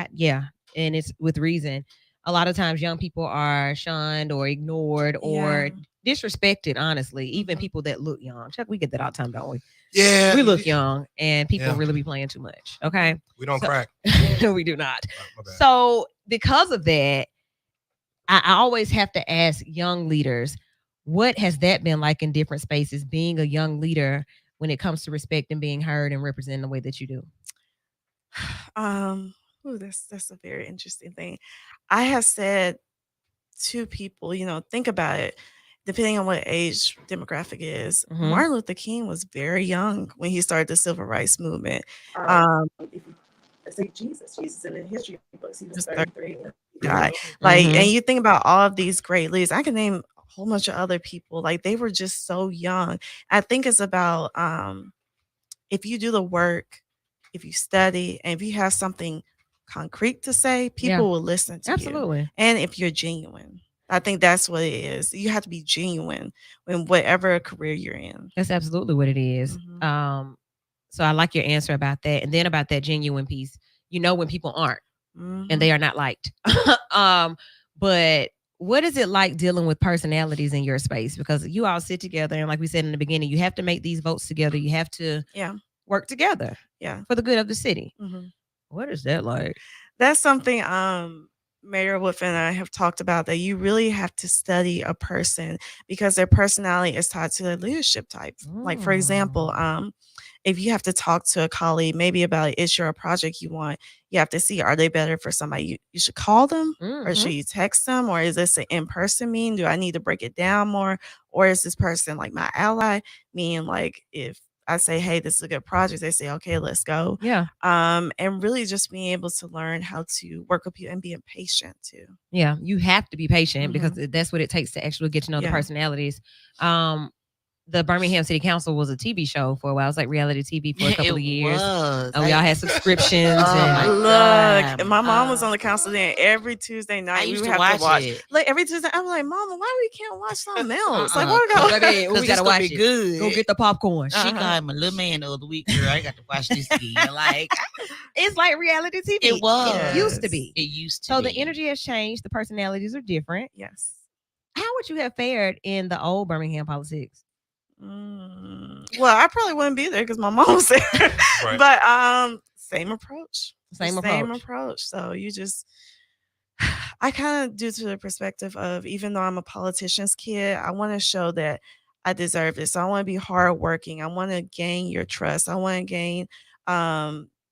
And it's with reason. A lot of times, young people are shunned or ignored or disrespected. Honestly, even people that look young. Chuck, we get that all the time, don't we? Yeah, we look young, and people really be playing too much. Okay, we don't crack. We do not. So, because of that, I always have to ask young leaders, what has that been like in different spaces, being a young leader when it comes to respect and being heard and representing the way that you do? That's a very interesting thing. I have said to people, think about it, depending on what age demographic is. Martin Luther King was very young when he started the civil rights movement. Say Jesus in the history books, he was 33 when he died. And you think about all of these great leaders. I can name a whole bunch of other people. Like they were just so young. I think it's about if you do the work, if you study, and if you have something concrete to say, people will listen to you. And if you're genuine. I think that's what it is. You have to be genuine in whatever career you're in. That's absolutely what it is. So I like your answer about that. And then about that genuine piece, when people aren't and they are not liked. But what is it like dealing with personalities in your space? Because you all sit together and like we said in the beginning, you have to make these votes together. You have to work together for the good of the city. What is that like? That's something Mayor Wolf and I have talked about, that you really have to study a person because their personality is tied to their leadership type. Like, for example, if you have to talk to a colleague, maybe about an issue or a project you want, you have to see, are they better for somebody? You should call them or should you text them? Or is this an in-person meeting? Do I need to break it down more? Or is this person like my ally? Meaning like if I say, hey, this is a good project, they say, okay, let's go. Yeah. And really just being able to learn how to work with you and being patient too. Yeah, you have to be patient because that's what it takes to actually get to know the personalities. The Birmingham City Council was a TV show for a while. It was like reality TV for a couple of years. Oh, y'all had subscriptions. Look, my mom was on the council then. Every Tuesday night, we would have to watch it. Like every Tuesday, I'm like, Mama, why we can't watch something else? Like, what we gotta watch it. Good. Go get the popcorn. She called my little man the other week. Girl, I got to watch this again. Like, it's like reality TV. It was. It used to be. It used to. So be. the energy has changed. The personalities are different. Yes. How would you have fared in the old Birmingham politics? Well, I probably wouldn't be there because my mom was there. Right. But same approach. Same approach. So you just, I kind of do to the perspective of, even though I'm a politician's kid, I want to show that I deserve this. So I want to be hardworking. I want to gain your trust. I want to gain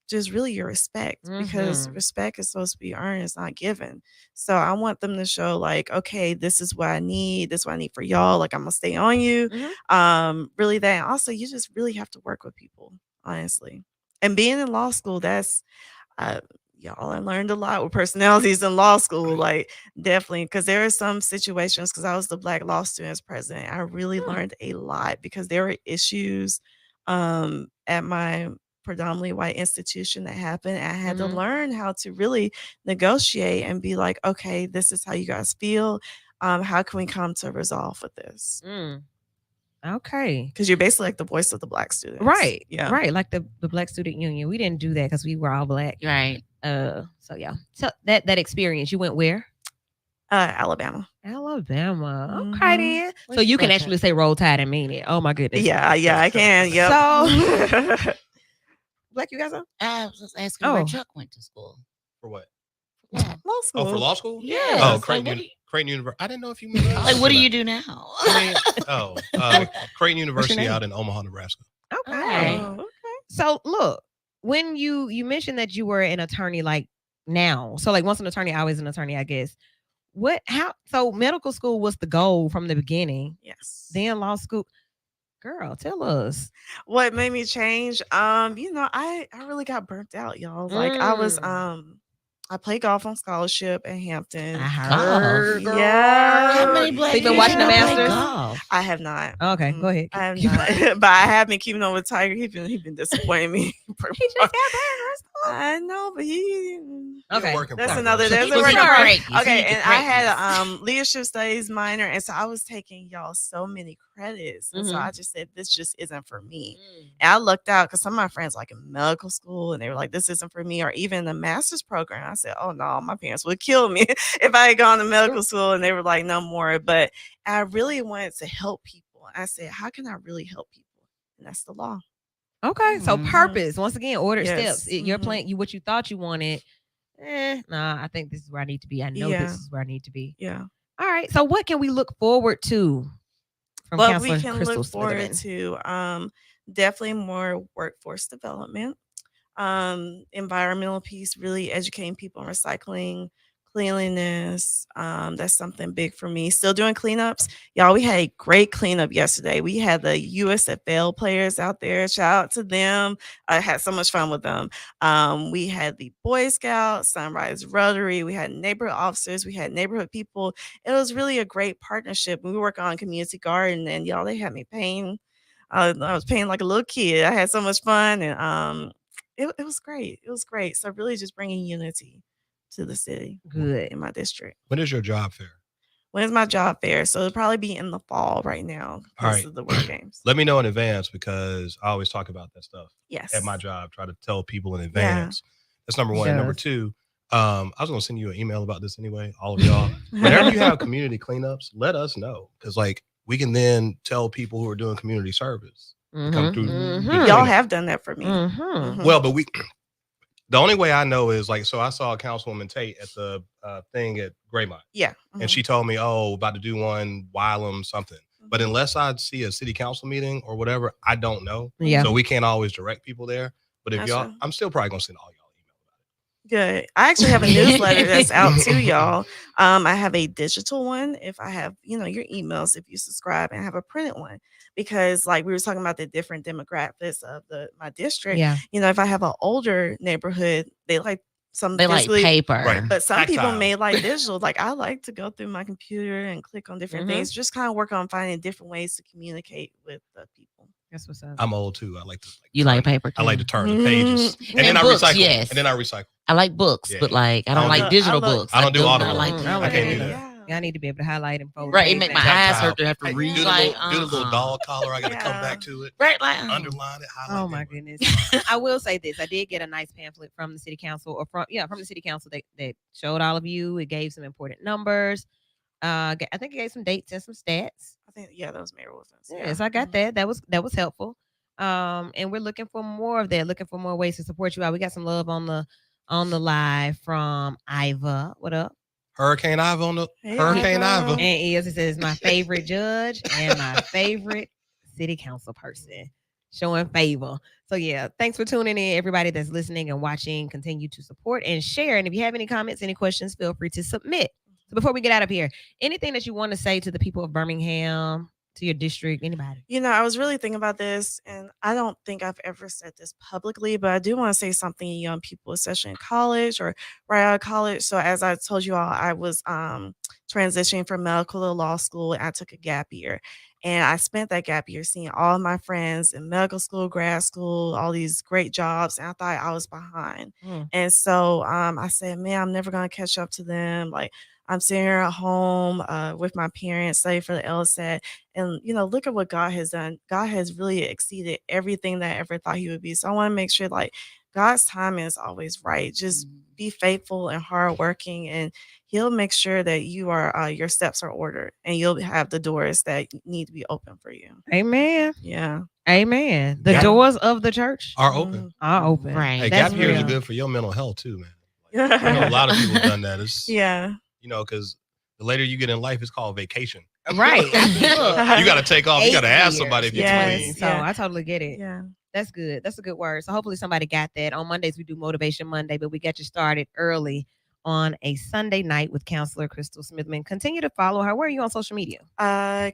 just really your respect, because respect is supposed to be earned, it's not given. So I want them to show like, okay, this is what I need. This is what I need for y'all. Like, I'm gonna stay on you. Really that. And also, you just really have to work with people, honestly. And being in law school, that's y'all, I learned a lot with personalities in law school, like definitely, because there are some situations, because I was the Black Law Students president, I really learned a lot, because there were issues at my predominantly white institution that happened. I had to learn how to really negotiate and be like, okay, this is how you guys feel. How can we come to resolve with this? Okay. Because you're basically like the voice of the Black students. Right. Yeah. Right. Like the Black Student Union. We didn't do that because we were all Black. Right. So yeah. So that experience, you went where? Alabama. Alabama. Okay then. So you can actually say Roll Tide and mean it. Oh my goodness. Yeah, I can. Yep. So Black, you guys know? I was just asking where Chuck went to school. For what? Law school. Oh, for law school? Yeah. Oh, Creighton University. I didn't know if you meant like, what do you do now? Creighton University out in Omaha, Nebraska. Okay. Okay. So look, when you mentioned that you were an attorney, like now, so like once an attorney, always an attorney, I guess. So medical school was the goal from the beginning. Yes. Then law school. Girl, tell us what made me change. I really got burnt out, y'all. Like I was I played golf on scholarship at Hampton. I heard. Yeah. How many Black So you've been watching the Masters? golf? I have not. Okay, go ahead. I have not. But I have been keeping on with Tiger. He been disappointing me. He just got bad. I know, but he Okay. that's another. There's a He work in was progress. great. Okay, He's and a I great had one. leadership studies minor, and so I was taking y'all so many credits, and so I just said this just isn't for me. And I looked out because some of my friends like in medical school, and they were like, "This isn't for me," or even the master's program. I said, "Oh no, my parents would kill me if I had gone to medical school," and they were like, "No more." But I really wanted to help people. I said, "How can I really help people?" And that's the law. Okay, so purpose, once again, ordered Yes. steps. Your plan, what you thought you wanted. Nah, I think this is where I need to be. I know this is where I need to be. Yeah. All right. So what can we look forward to from Well, Councilor we can Crystal look forward Smitherman? to definitely more workforce development, environmental piece, really educating people on recycling, cleanliness. That's something big for me. Still doing cleanups. Y'all, we had a great cleanup yesterday. We had the USFL players out there. Shout out to them. I had so much fun with them. We had the Boy Scouts, Sunrise Rotary. We had neighborhood officers. We had neighborhood people. It was really a great partnership. We work on community garden, and y'all, they had me painting. I was painting like a little kid. I had so much fun, and it was great. It was great. So really just bringing unity to the city. Good. In my district. When is your job fair? When is my job fair? So it'll probably be in the fall right now because of the World Games. Let me know in advance, because I always talk about that stuff. Yes. At my job, try to tell people in advance. That's number one. And number two, I was going to send you an email about this anyway, all of y'all. Whenever you have community cleanups, let us know, because like we can then tell people who are doing community service to come through. Y'all have done that for me. Well, but the only way I know is like, so I saw Councilwoman Tate at the thing at Graymont. Yeah. And she told me, about to do one, Wylam, something. But unless I see a city council meeting or whatever, I don't know. Yeah. So we can't always direct people there. But if y'all, I'm still probably going to send all y'all email about it. Good. I actually have a newsletter that's out too, y'all. I have a digital one. If I have, your emails, if you subscribe, and I have a printed one, because like we were talking about the different demographics of my district. Yeah. If I have an older neighborhood, they like paper, right. But some people Tactile. may like digital. Like I like to go through my computer and click on different things. Just kind of work on finding different ways to communicate with the people. That's what's up. I'm old too. I like to. You like paper? I like to turn the pages, and then books, I recycle. yes. And then I recycle. I like books, but like I don't like digital books. I don't do I audible. like. I can't do that. Yeah. I need to be able to highlight and fold. Right, it make my eyes hurt to have to Hey, read. do Like the little dog collar. I got to come back to it. Right, like Underline it. Highlight Oh my it. goodness. I will say this. I did get a nice pamphlet from the city council, or from the city council that showed all of you. It gave some important numbers. I think it gave some dates and some stats. I think that was Mayor Wilson's. Yes, I got that. That was helpful. And we're looking for more of that, looking for more ways to support you out. We got some love on the live from Iva. What up? Hurricane Iva on the Hey, Hurricane Iva. Iva. And it says my favorite judge and my favorite city council person, showing favor. So yeah, thanks for tuning in, everybody that's listening and watching. Continue to support and share. And if you have any comments, any questions, feel free to submit. So before we get out of here, anything that you want to say to the people of Birmingham, to your district, anybody? You know, I was really thinking about this, and I don't think I've ever said this publicly, but I do want to say something to young people, especially in college or right out of college. So, as I told you all, I was transitioning from medical to law school, and I took a gap year. And I spent that gap year seeing all of my friends in medical school, grad school, all these great jobs, and I thought I was behind. And so I said, man, I'm never going to catch up to them. Like, I'm sitting here at home with my parents, studying for the LSAT. And, you know, look at what God has done. God has really exceeded everything that I ever thought he would be. So I want to make sure, like, God's timing is always right. Just be faithful and hardworking, and he'll make sure that you are your steps are ordered, and you'll have the doors that need to be open for you. Amen. Yeah. Amen. The doors of the church are open. Are open. Right. Hey, That's gap years are real. good for your mental health too, man. I know a lot of people have done that. It's, Yeah. you know, because the later you get in life, it's called vacation. Right. You got to take off. You got to ask somebody if you're Yes. clean. So Yeah. I totally get it. Yeah. That's good. That's a good word. So hopefully somebody got that. On Mondays, we do Motivation Monday, but we got you started early on a Sunday night with Councilor Crystal Smitherman. Continue to follow her. Where are you on social media?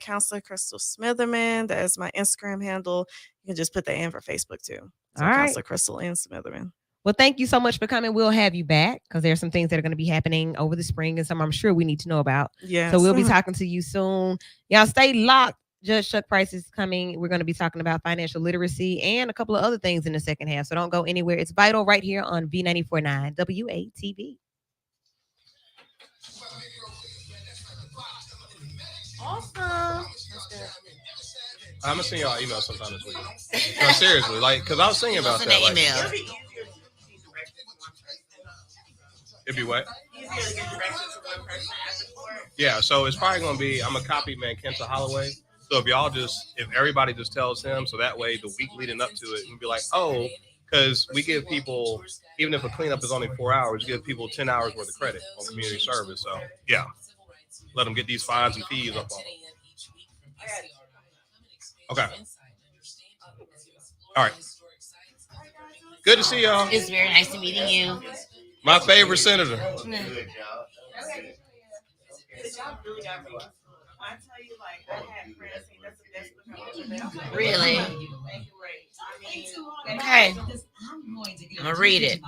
Councilor Crystal Smitherman. That is my Instagram handle. You can just put that in for Facebook too. So All right. Councilor Crystal and Smitherman. Well, thank you so much for coming. We'll have you back because there's some things that are going to be happening over the spring and some I'm sure we need to know about. Yeah. So we'll be talking to you soon. Y'all stay locked. Judge Chuck Price is coming. We're going to be talking about financial literacy and a couple of other things in the second half. So don't go anywhere. It's Vital right here on V94.9 WATV. Awesome. I'm gonna send y'all email sometime this week. No, seriously, like, because I was thinking about Send that. an Like, email. it'd be what? Yeah, so it's probably gonna be. I'm a copy man, Kenta Holloway. So if everybody just tells him, so that way the week leading up to it, and be like, oh, because we give people, even if a cleanup is only 4 hours, give people 10 hours worth of credit on community service. So yeah, let them get these fines and fees up on them. Okay. All right. Good to see y'all. It's very nice to meeting you. My favorite senator. Really? Okay. I'm gonna read it.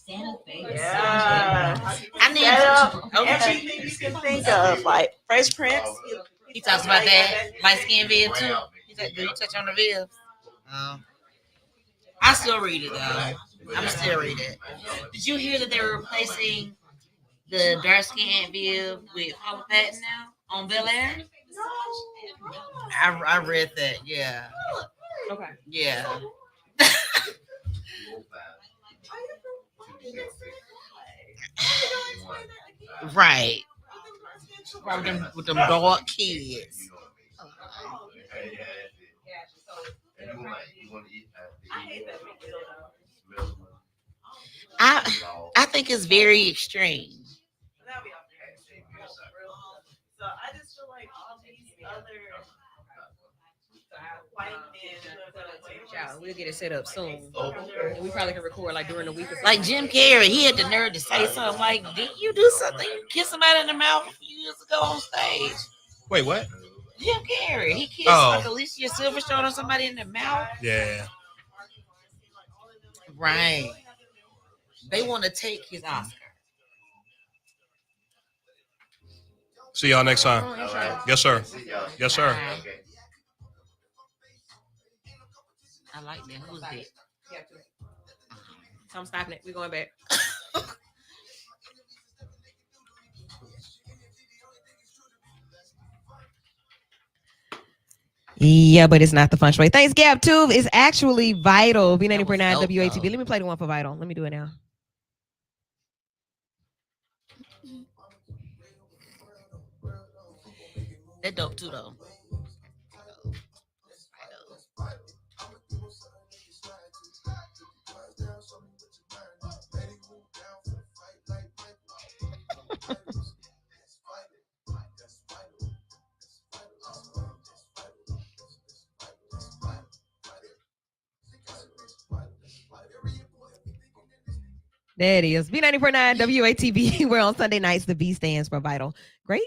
Yeah. I need Everything you can think of, like Fresh Prince. He talks about that light skin vid too. Do you touch on the vid? I still read it though. I'm still read it. Did you hear that they're replacing the dark skin vid with Paula Patton now on Bel Air? I read that. Yeah. Okay. Yeah. Right. With them dark kids. I think it's very extreme. So I just feel like all these other white men. We'll get it set up soon. And we probably can record like during the week. Like Jim Carrey, he had the nerve to say something like, "Didn't you do something? You kissed somebody in the mouth a few years ago on stage." Wait, what? Jim Carrey, he kissed like Alicia Silverstone or somebody in the mouth. Yeah. Right. They want to take his Oscar. See y'all next time. Yes, sir. Yes, sir. I like that. Who's that? So I'm stopping it. We're going back. Yeah, but it's not the fun way. Thanks, Gab. Too. It's actually Vital. V94.9 WATV. Let me play the one for Vital. Let me do it now. That dope too, though. That is B94.9 WATV. We're on Sunday nights. The V stands for Vital. Great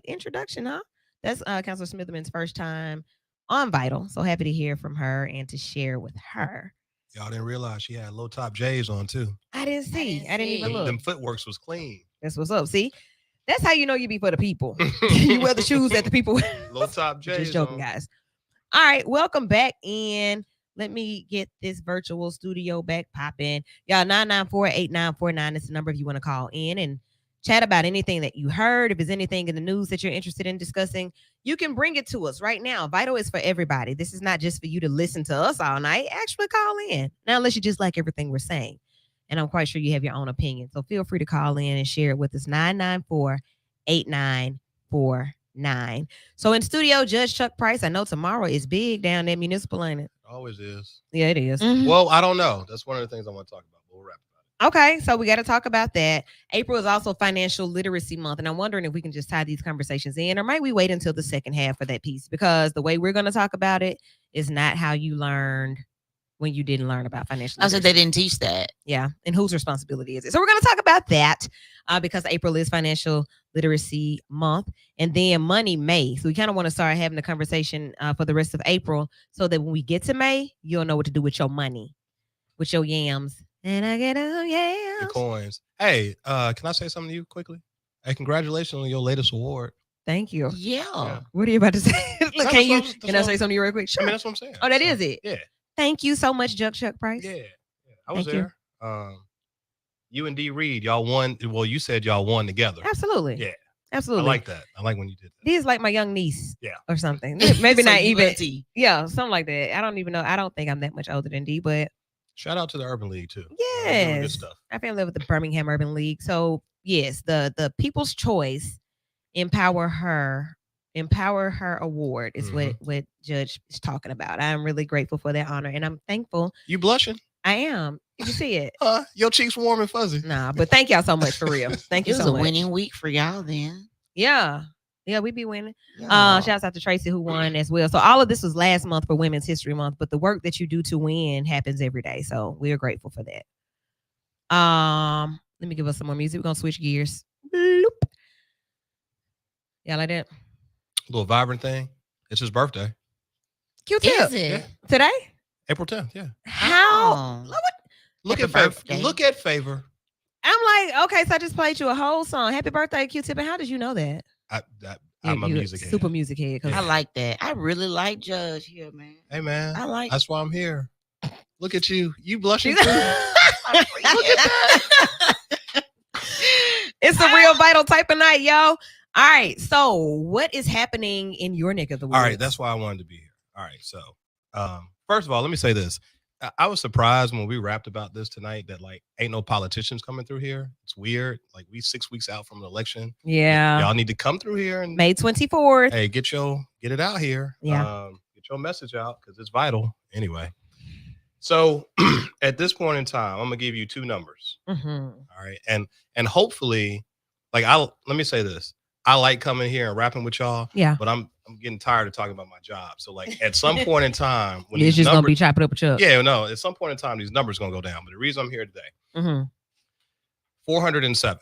introduction, huh? That's Councilor Smitherman's first time on Vital. So happy to hear from her and to share with her. Y'all didn't realize she had low top J's on too. I didn't see. I didn't even look. Them footworks was clean. That's what's up. See, that's how you know you be for the people. You wear the shoes that the people. Low top J's. Just joking, on. guys. All right, welcome back in. Let me get this virtual studio back popping. Y'all, 994-8949 is the number if you want to call in and chat about anything that you heard. If there's anything in the news that you're interested in discussing, you can bring it to us right now. Vital is for everybody. This is not just for you to listen to us all night. Actually call in. Now, unless you just like everything we're saying. And I'm quite sure you have your own opinion. So feel free to call in and share it with us. 994-8949. So in studio, Judge Chuck Price. I know tomorrow is big down there, municipal, ain't it? Always is. Yeah, it is. Well, I don't know. That's one of the things I want to talk about. We'll wrap about it. Okay, so we got to talk about that. April is also Financial Literacy Month, and I'm wondering if we can just tie these conversations in, or might we wait until the second half for that piece? Because the way we're going to talk about it is not how you learned when you didn't learn about financial literacy. I said they didn't teach that. Yeah, and whose responsibility is it? So we're going to talk about that because April is Financial Literacy Month, and then Money May. So we kind of want to start having the conversation for the rest of April, so that when we get to May, you'll know what to do with your money, with your yams. And I get The yams. coins. Hey, can I say something to you quickly? Hey, congratulations on your latest award. Thank you. Yeah. What are you about to say? Look, No, can that's I what- say something to you real quick? Sure. I mean, that's what I'm saying. Oh, that So, is it. Yeah. Thank you so much, Judge Chuck Price. Yeah. I was Thank you. there. You and D Reed, y'all won. Well, you said y'all won together. Absolutely. Yeah. Absolutely. I like that. I like when you did that. This is like my young niece. Yeah. Or something. Maybe So not you even. auntie. Yeah, something like that. I don't even know. I don't think I'm that much older than D, but Shout out to the Urban League too. Doing yes. good stuff. I fell in love with the Birmingham Urban League. So yes, the People's Choice Empower Her award is what Judge is talking about. I'm really grateful for that honor, and I'm thankful. You blushing? I am. You can see it. Your cheeks warm and fuzzy. Nah, but thank y'all so much for real. Thank It you was so a much. winning week for y'all then. Yeah. Yeah, we be winning. Yeah. Shouts out to Tracy who won as well. So all of this was last month for Women's History Month, but the work that you do to win happens every day. So we are grateful for that. Let me give us some more music. We're gonna switch gears. Bloop. Yeah, like that. Little vibrant thing. It's his birthday. Q-tip. Is it? Today? April 10th. Yeah. How? Oh. Look Happy at favor. birthday. Look at favor. I'm like, okay, so I just played you a whole song. Happy birthday, Q-tip. And how did you know that? I'm a You're music head. super music head. 'Cause I like that. I really like Judge here, man. Hey man, I like that's why I'm here. Look at you. You blushing She's- too? Look at that. It's a real Vital type of night, yo. All right. So what is happening in your neck of the woods? All right, that's why I wanted to be here. All right, so first of all, let me say this. I was surprised when we rapped about this tonight that like ain't no politicians coming through here. It's weird. Like we 6 weeks out from an election. Yeah. Y'all need to come through here and May 24th. hey, get it out here. Yeah. Get your message out because it's vital. Anyway. So at this point in time, I'm gonna give you two numbers. Mm-hmm. All right. And hopefully, like let me say this. I like coming here and rapping with y'all. Yeah. But I'm getting tired of talking about my job. So like at some point in time, when It's these just numbers, gonna be chopping up a chuck. yeah, no, at some point in time, these numbers gonna go down. But the reason I'm here today, Mm-hmm. 407.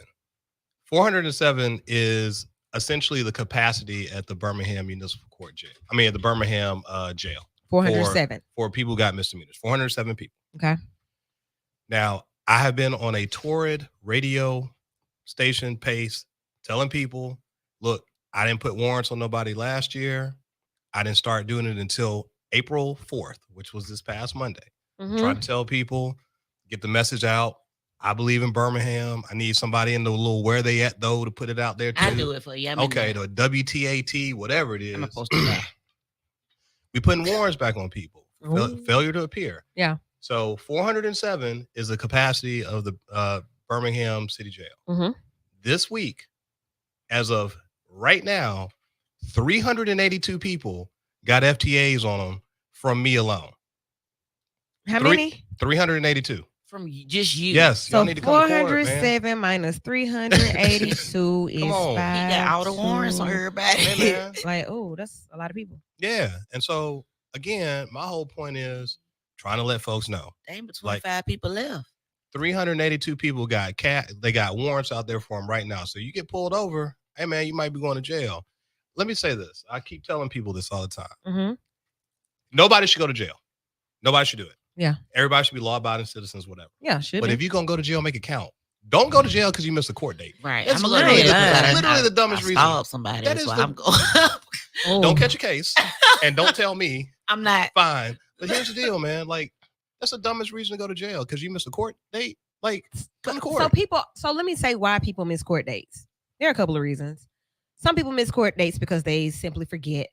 407 is essentially the capacity at the Birmingham Municipal Court jail. I mean, at the Birmingham jail 407. for people who got misdemeanors. 407 people. Okay. Now, I have been on a torrid radio station pace telling people, look, I didn't put warrants on nobody last year. I didn't start doing it until April 4th, which was this past Monday. Mm-hmm. Trying to tell people, get the message out. I believe in Birmingham. I need somebody in the little where they at though to put it out there too. I do it for you. I'm in Okay, there. the WTAT, whatever it is. I'm supposed to that. We putting warrants back on people. Ooh. Failure to appear. Yeah. So 407 is the capacity of the Birmingham City Jail. Mm-hmm. This week, as of right now, 382 people got FTAs on them from me alone. How many? 382. From just you. Yes, y'all So need to come to court, man. 407 minus 382 is Come on. He got all the warrants on 5. everybody. Hey, man. Like, oh, that's a lot of people. Yeah. And so, again, my whole point is trying to let folks know. Ain't but Like- 25 people left. 382 people they got warrants out there for them right now. So you get pulled over, hey man, you might be going to jail. Let me say this. I keep telling people this all the time. Mm-hmm. Nobody should go to jail. Nobody should do it. Yeah. Everybody should be law-abiding citizens, whatever. Yeah, should. But if you're going to go to jail, make it count. Don't go to jail because you missed a court date. Right. It's I'm literally literally the dumbest reason. Stop somebody. That That's is why the- I'm going. Don't catch a case and don't tell me. I'm not. Fine. But here's the deal, man. Like, that's the dumbest reason to go to jail because you missed a court date. Like, come to court. So let me say why people miss court dates. There are a couple of reasons. Some people miss court dates because they simply forget.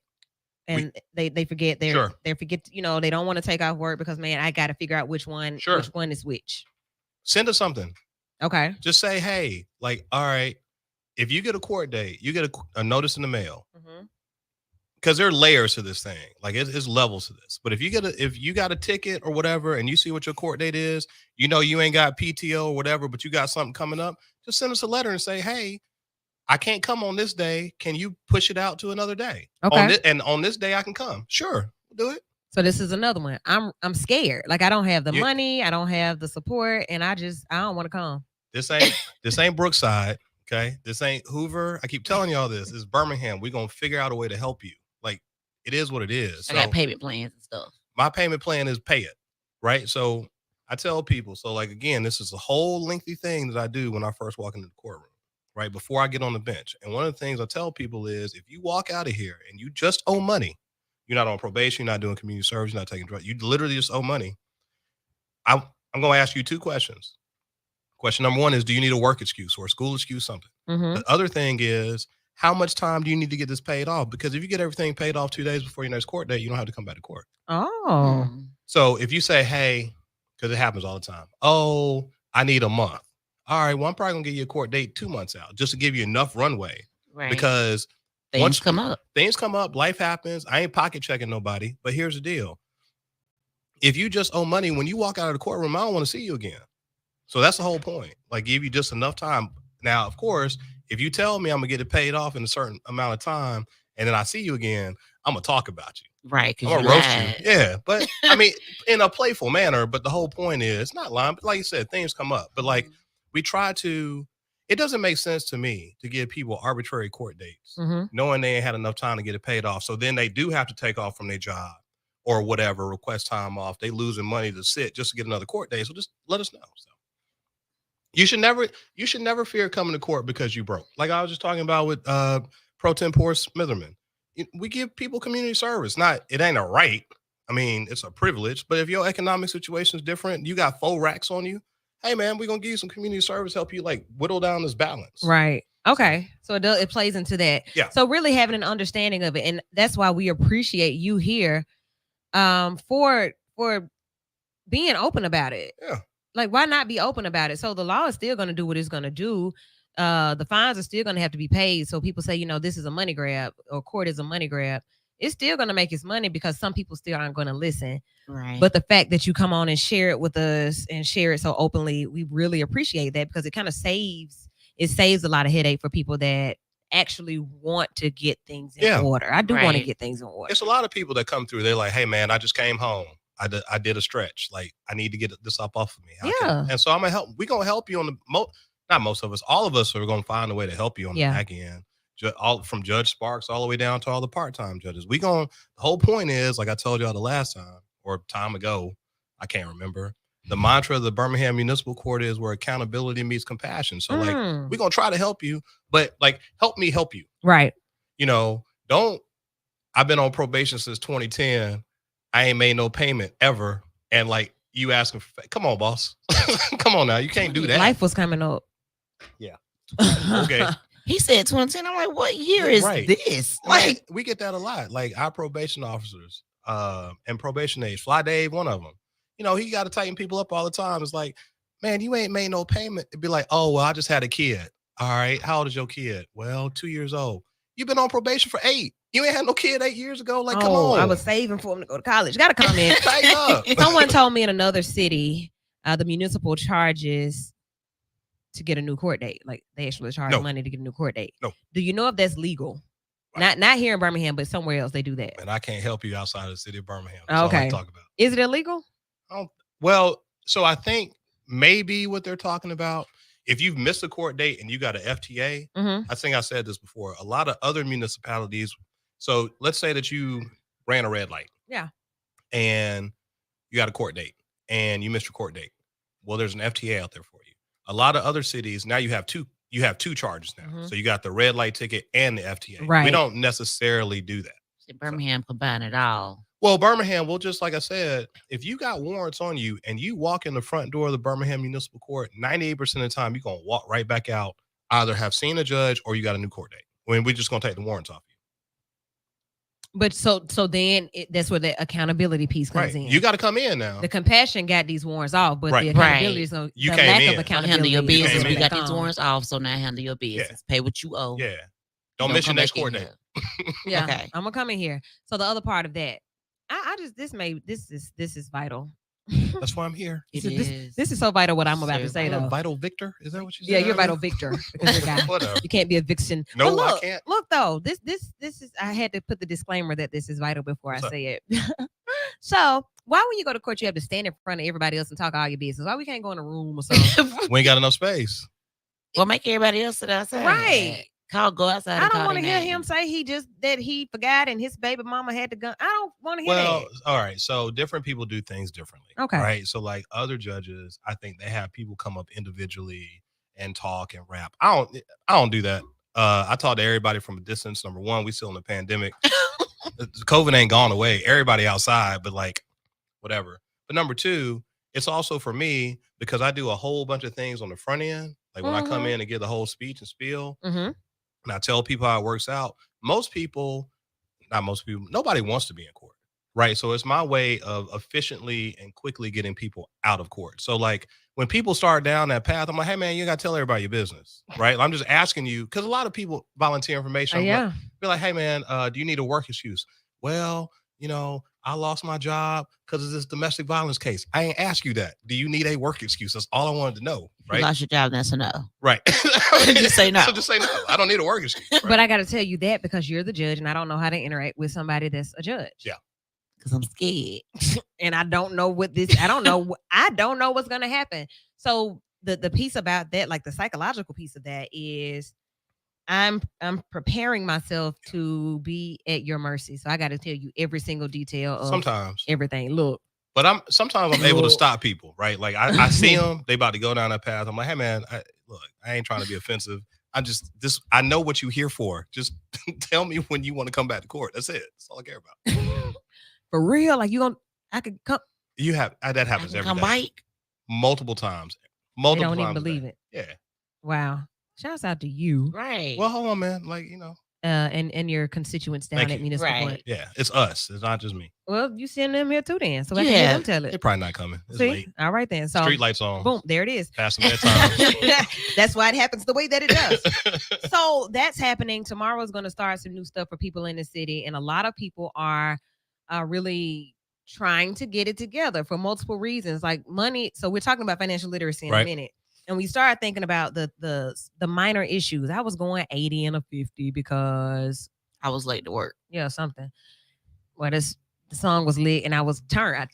And they forget they forget, you know, they don't want to take off work because, man, I got to figure out which one is which. Send us something. Okay. Just say, hey, like, all right, if you get a court date, you get a notice in the mail. Because there are layers to this thing. Like, it's levels to this. But if you got a ticket or whatever and you see what your court date is, you know you ain't got PTO or whatever, but you got something coming up, just send us a letter and say, hey, I can't come on this day. Can you push it out to another day? Okay. On this day I can come. Sure, we'll do it. So this is another one. I'm scared. Like, I don't have the money. I don't have the support, and I don't want to come. This ain't Brookside. Okay. This ain't Hoover. I keep telling y'all this. It's Birmingham. We're gonna figure out a way to help you. Like, it is what it is. I got payment plans and stuff. My payment plan is pay it. Right. So I tell people, so like, again, this is a whole lengthy thing that I do when I first walk into the courtroom. Right before I get on the bench. And one of the things I tell people is if you walk out of here and you just owe money, you're not on probation, you're not doing community service, you're not taking drugs, you literally just owe money. I'm going to ask you two questions. Question number one is, do you need a work excuse or a school excuse, something? The other thing is, how much time do you need to get this paid off? Because if you get everything paid off 2 days before your next court date, you don't have to come back to court. Oh. So if you say, hey, because it happens all the time, oh, I need a month. All right, well, I'm probably going to give you a court date 2 months out just to give you enough runway. Right. Because things come up, life happens. I ain't pocket checking nobody, but here's the deal. If you just owe money, when you walk out of the courtroom, I don't want to see you again. So that's the whole point. Like, give you just enough time. Now, of course, if you tell me I'm going to get it paid off in a certain amount of time and then I see you again, I'm going to talk about you. Right. I'm going to roast you. Yeah. But I mean, in a playful manner, but the whole point is not lying. But like you said, things come up. But like, we try to, it doesn't make sense to me to give people arbitrary court dates, knowing they ain't had enough time to get it paid off. So then they do have to take off from their job or whatever, request time off. They losing money to sit just to get another court date. So just let us know. So you should never fear coming to court because you broke. Like I was just talking about with Pro Tempore Smitherman. We give people community service. It ain't a right. I mean, it's a privilege. But if your economic situation is different, you got 4 racks on you. Hey man, we're gonna give you some community service, help you like whittle down this balance. Right. Okay. So it plays into that. Yeah. So really having an understanding of it, and that's why we appreciate you here, for being open about it. Yeah. Like, why not be open about it? So the law is still going to do what it's going to do. The fines are still going to have to be paid. So people say, this is a money grab or court is a money grab. It's still going to make its money because some people still aren't going to listen. Right. But the fact that you come on and share it with us and share it so openly, we really appreciate that because it kind of saves a lot of headache for people that actually want to get things in order. I do want to get things in order. It's a lot of people that come through. They're like, hey man, I just came home. I did a stretch. Like I need to get this up off of me. And so I'm gonna help. We're gonna help you on the not most of us. All of us are gonna find a way to help you on the back end. All from Judge Sparks all the way down to all the part-time judges. The whole point is, like I told y'all the last time or time ago, I can't remember. The mantra of the Birmingham Municipal Court is where accountability meets compassion. So like we're gonna try to help you, but like help me help you. Right. I've been on probation since 2010. I ain't made no payment ever. And like you asking for, come on, boss. Come on now. You can't do that. Life was coming up. Yeah. Okay. He said 2010. I'm like, what year is this? Like, we get that a lot. Like our probation officers and probation aides, Fly Dave, one of them. He got to tighten people up all the time. It's like, man, you ain't made no payment. It'd be like, oh, well, I just had a kid. All right. How old is your kid? Well, 2 years old. You've been on probation for 8. You ain't had no kid 8 years ago. Like, come on. I was saving for him to go to college. Got to comment. Tighten up. Someone told me in another city, the municipal charges to get a new court date. Like they actually charge money to get a new court date. No. Do you know if that's legal? Not here in Birmingham, but somewhere else they do that. And I can't help you outside of the city of Birmingham. That's all I talk about. Is it illegal? Well, so I think maybe what they're talking about. If you've missed a court date and you got an FTA, I think I said this before. A lot of other municipalities. So let's say that you ran a red light. Yeah. And you got a court date and you missed your court date. Well, there's an FTA out there for you. A lot of other cities now you have two charges now. So you got the red light ticket and the FTA. Right. We don't necessarily do that. Birmingham combine it all. Well, Birmingham, well, just like I said, if you got warrants on you and you walk in the front door of the Birmingham Municipal Court, 98% of the time you're going to walk right back out, either have seen a judge or you got a new court date. When we're just going to take the warrants off you. But so then that's where the accountability piece comes in. You got to come in now. The compassion got these warrants off, but the accountability is no. You the came lack in. of accountability. Handle your business. You We got these warrants off, so now handle your business. Pay what you owe. Yeah. Don't miss your next court date. Yeah. Okay. I'm gonna come in here. So the other part of that, this is vital. That's why I'm here. This is so vital. What I'm about to say, though. Vital Victor, is that what you said? Yeah, you're Vital Victor. Because you're a guy. Whatever. You can't be a vixen. No, look, I can't. Look though, this is. I had to put the disclaimer that this is vital before I say it. So why when you go to court you have to stand in front of everybody else and talk all your business? Why we can't go in a room or something? We ain't got enough space. Well, make everybody else sit outside. Right. Go outside. I don't want to hear him say that he forgot and his baby mama had the gun. I don't want to hear that. All right. So different people do things differently. Okay. Right. So like other judges, I think they have people come up individually and talk and rap. I don't do that. I talk to everybody from a distance. Number one, we still in the pandemic. COVID ain't gone away. Everybody outside, but like whatever. But number two, it's also for me because I do a whole bunch of things on the front end. Like when I come in and give the whole speech and spiel. And I tell people how it works out. Nobody wants to be in court, right? So it's my way of efficiently and quickly getting people out of court. So like when people start down that path, I'm like, hey man, you got to tell everybody your business, right? I'm just asking you, because a lot of people volunteer information. Be like, hey man, do you need a work excuse? Well, I lost my job because of this domestic violence case. I ain't ask you that. Do you need a work excuse? That's all I wanted to know. Right? You lost your job, that's a no. Right. Just say no. So just say no. I don't need a work excuse. Right? But I got to tell you that because you're the judge and I don't know how to interact with somebody that's a judge. Yeah. Because I'm scared. And I don't know I don't know what's going to happen. So the piece about that, like the psychological piece of that is I'm preparing myself to be at your mercy. So I got to tell you every single detail of sometimes everything. Look. But sometimes I'm able to stop people, right? Like I see them, they about to go down that path. I'm like, hey man, I ain't trying to be offensive. I know what you're here for. Just tell me when you want to come back to court. That's it. That's all I care about. For real? Like I could come. You have that happens every day. Bike? Multiple times. They don't even believe it. Yeah. Wow. Shouts out to you. Right. Well, hold on, man. Like, and your constituents down at municipal court. Yeah, it's us. It's not just me. Well, you send them here too then. So I can hear them tell it. They're probably not coming. It's See? late. All right then. So street lights on. Boom, there it is. Past that time. That's why it happens the way that it does. So that's happening. Tomorrow is going to start some new stuff for people in the city. And a lot of people are really trying to get it together for multiple reasons, like money. So we're talking about financial literacy in a minute. And we started thinking about the minor issues. I was going 80 and a 50 because I was late to work. Yeah, something. Well, the song was lit and I was turned. I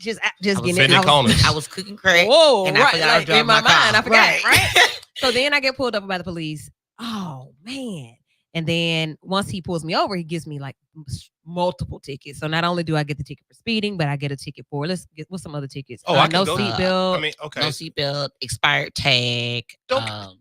just getting it. I was cooking crack. Whoa, and I forgot I was driving in my mind. car. I forgot. Right. So then I get pulled over by the police. Oh man. And then once he pulls me over, he gives me like multiple tickets. So not only do I get the ticket for speeding, but I get a ticket for what's some other tickets? Oh, I no seatbelt. No seatbelt, expired tag. Don't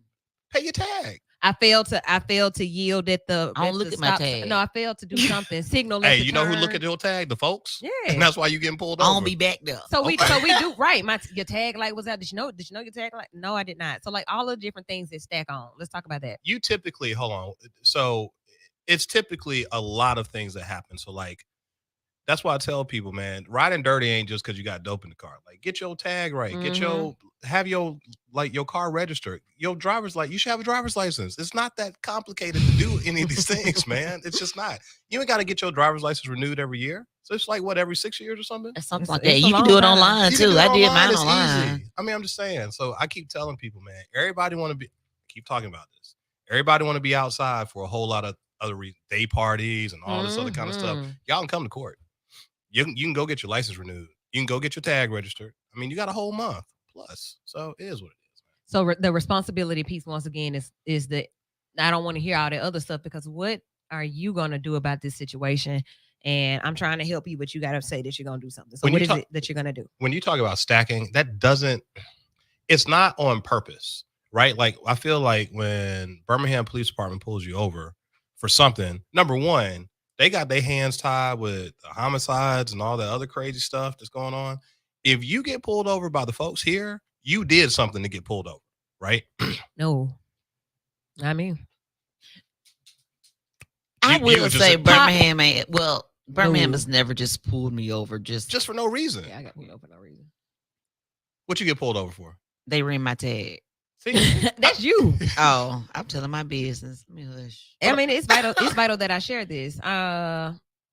pay your tag. I failed to yield at the. I don't look at my tag. No, I failed to do something. Signal. Hey, you know who look at your tag? The folks. Yeah, and that's why you getting pulled over. I don't be back there. So we do right. Your tag light was out. Did you know your tag light? No, I did not. So like all the different things that stack on. Let's talk about that. You typically hold on. So it's typically a lot of things that happen. So like that's why I tell people, man, riding dirty ain't just because you got dope in the car. Like get your tag right. Mm-hmm. Have your car registered. Your driver's license. You should have a driver's license. It's not that complicated to do any of these things, man. It's just not. You ain't got to get your driver's license renewed every year. So it's like every 6 years or something. Something like that. You can do it online too. I did mine online. Easy. I mean, I'm just saying. So I keep telling people, man, everybody want to be. Keep talking about this. Everybody want to be outside for a whole lot of other reasons, day parties and all this other kind of stuff. Y'all can come to court. You can go get your license renewed. You can go get your tag registered. I mean, you got a whole month. plus. So it is what it is. So the responsibility piece once again is that I don't want to hear all the other stuff, because what are you going to do about this situation? And I'm trying to help you, but you got to say that you're going to do something. So what is it that you're going to do? When you talk about stacking, it's not on purpose, right? Like, I feel like when Birmingham Police Department pulls you over for something, number one, they got their hands tied with the homicides and all that other crazy stuff that's going on. If you get pulled over by the folks here, you did something to get pulled over, right? No. I mean, I You will just say said- Birmingham ain't. Well, Birmingham No. has never just pulled me over. Just for no reason. yeah, I got pulled over for no reason. What you get pulled over for? they ran my tag. See, That's you. Oh, I'm telling my business. Let me hush. I mean, it's vital. It's vital that I share this.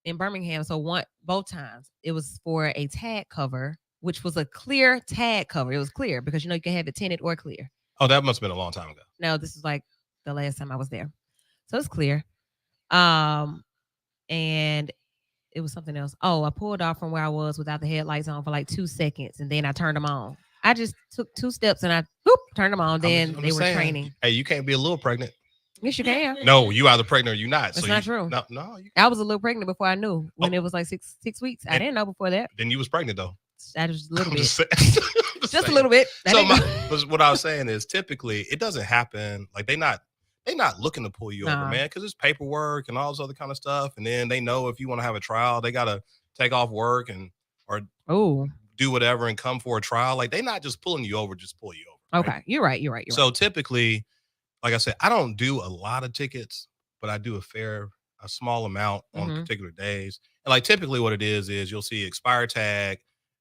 In Birmingham, so both times it was for a tag cover, which was a clear tag cover. It was clear because you can have it tinted or clear. Oh, that must have been a long time ago. No, this is like the last time I was there, so it's clear. And it was something else. Oh, I pulled off from where I was without the headlights on for like 2 seconds, and then I turned them on. I just took 2 steps and I turned them on. Then I'm they just were saying, training. Hey, you can't be a little pregnant. Yes, you can. No, you either pregnant or you not. That's not true. No. I was a little pregnant before I knew. When it was like six weeks. I And- didn't know before that. Then you was pregnant though. I just a little I'm bit. just saying. Just a little bit. That So ain't no- what I was saying is, typically it doesn't happen. Like they're not looking to pull you over, Nah. man, because it's paperwork and all this other kind of stuff. And then they know if you want to have a trial, they gotta take off work or Oh, do whatever and come for a trial. Like they're not just pulling you over, just pull you over. right? okay. You're right. So typically, like I said, I don't do a lot of tickets, but I do a small amount on Mhm. particular days. And like typically what it is you'll see expired tag,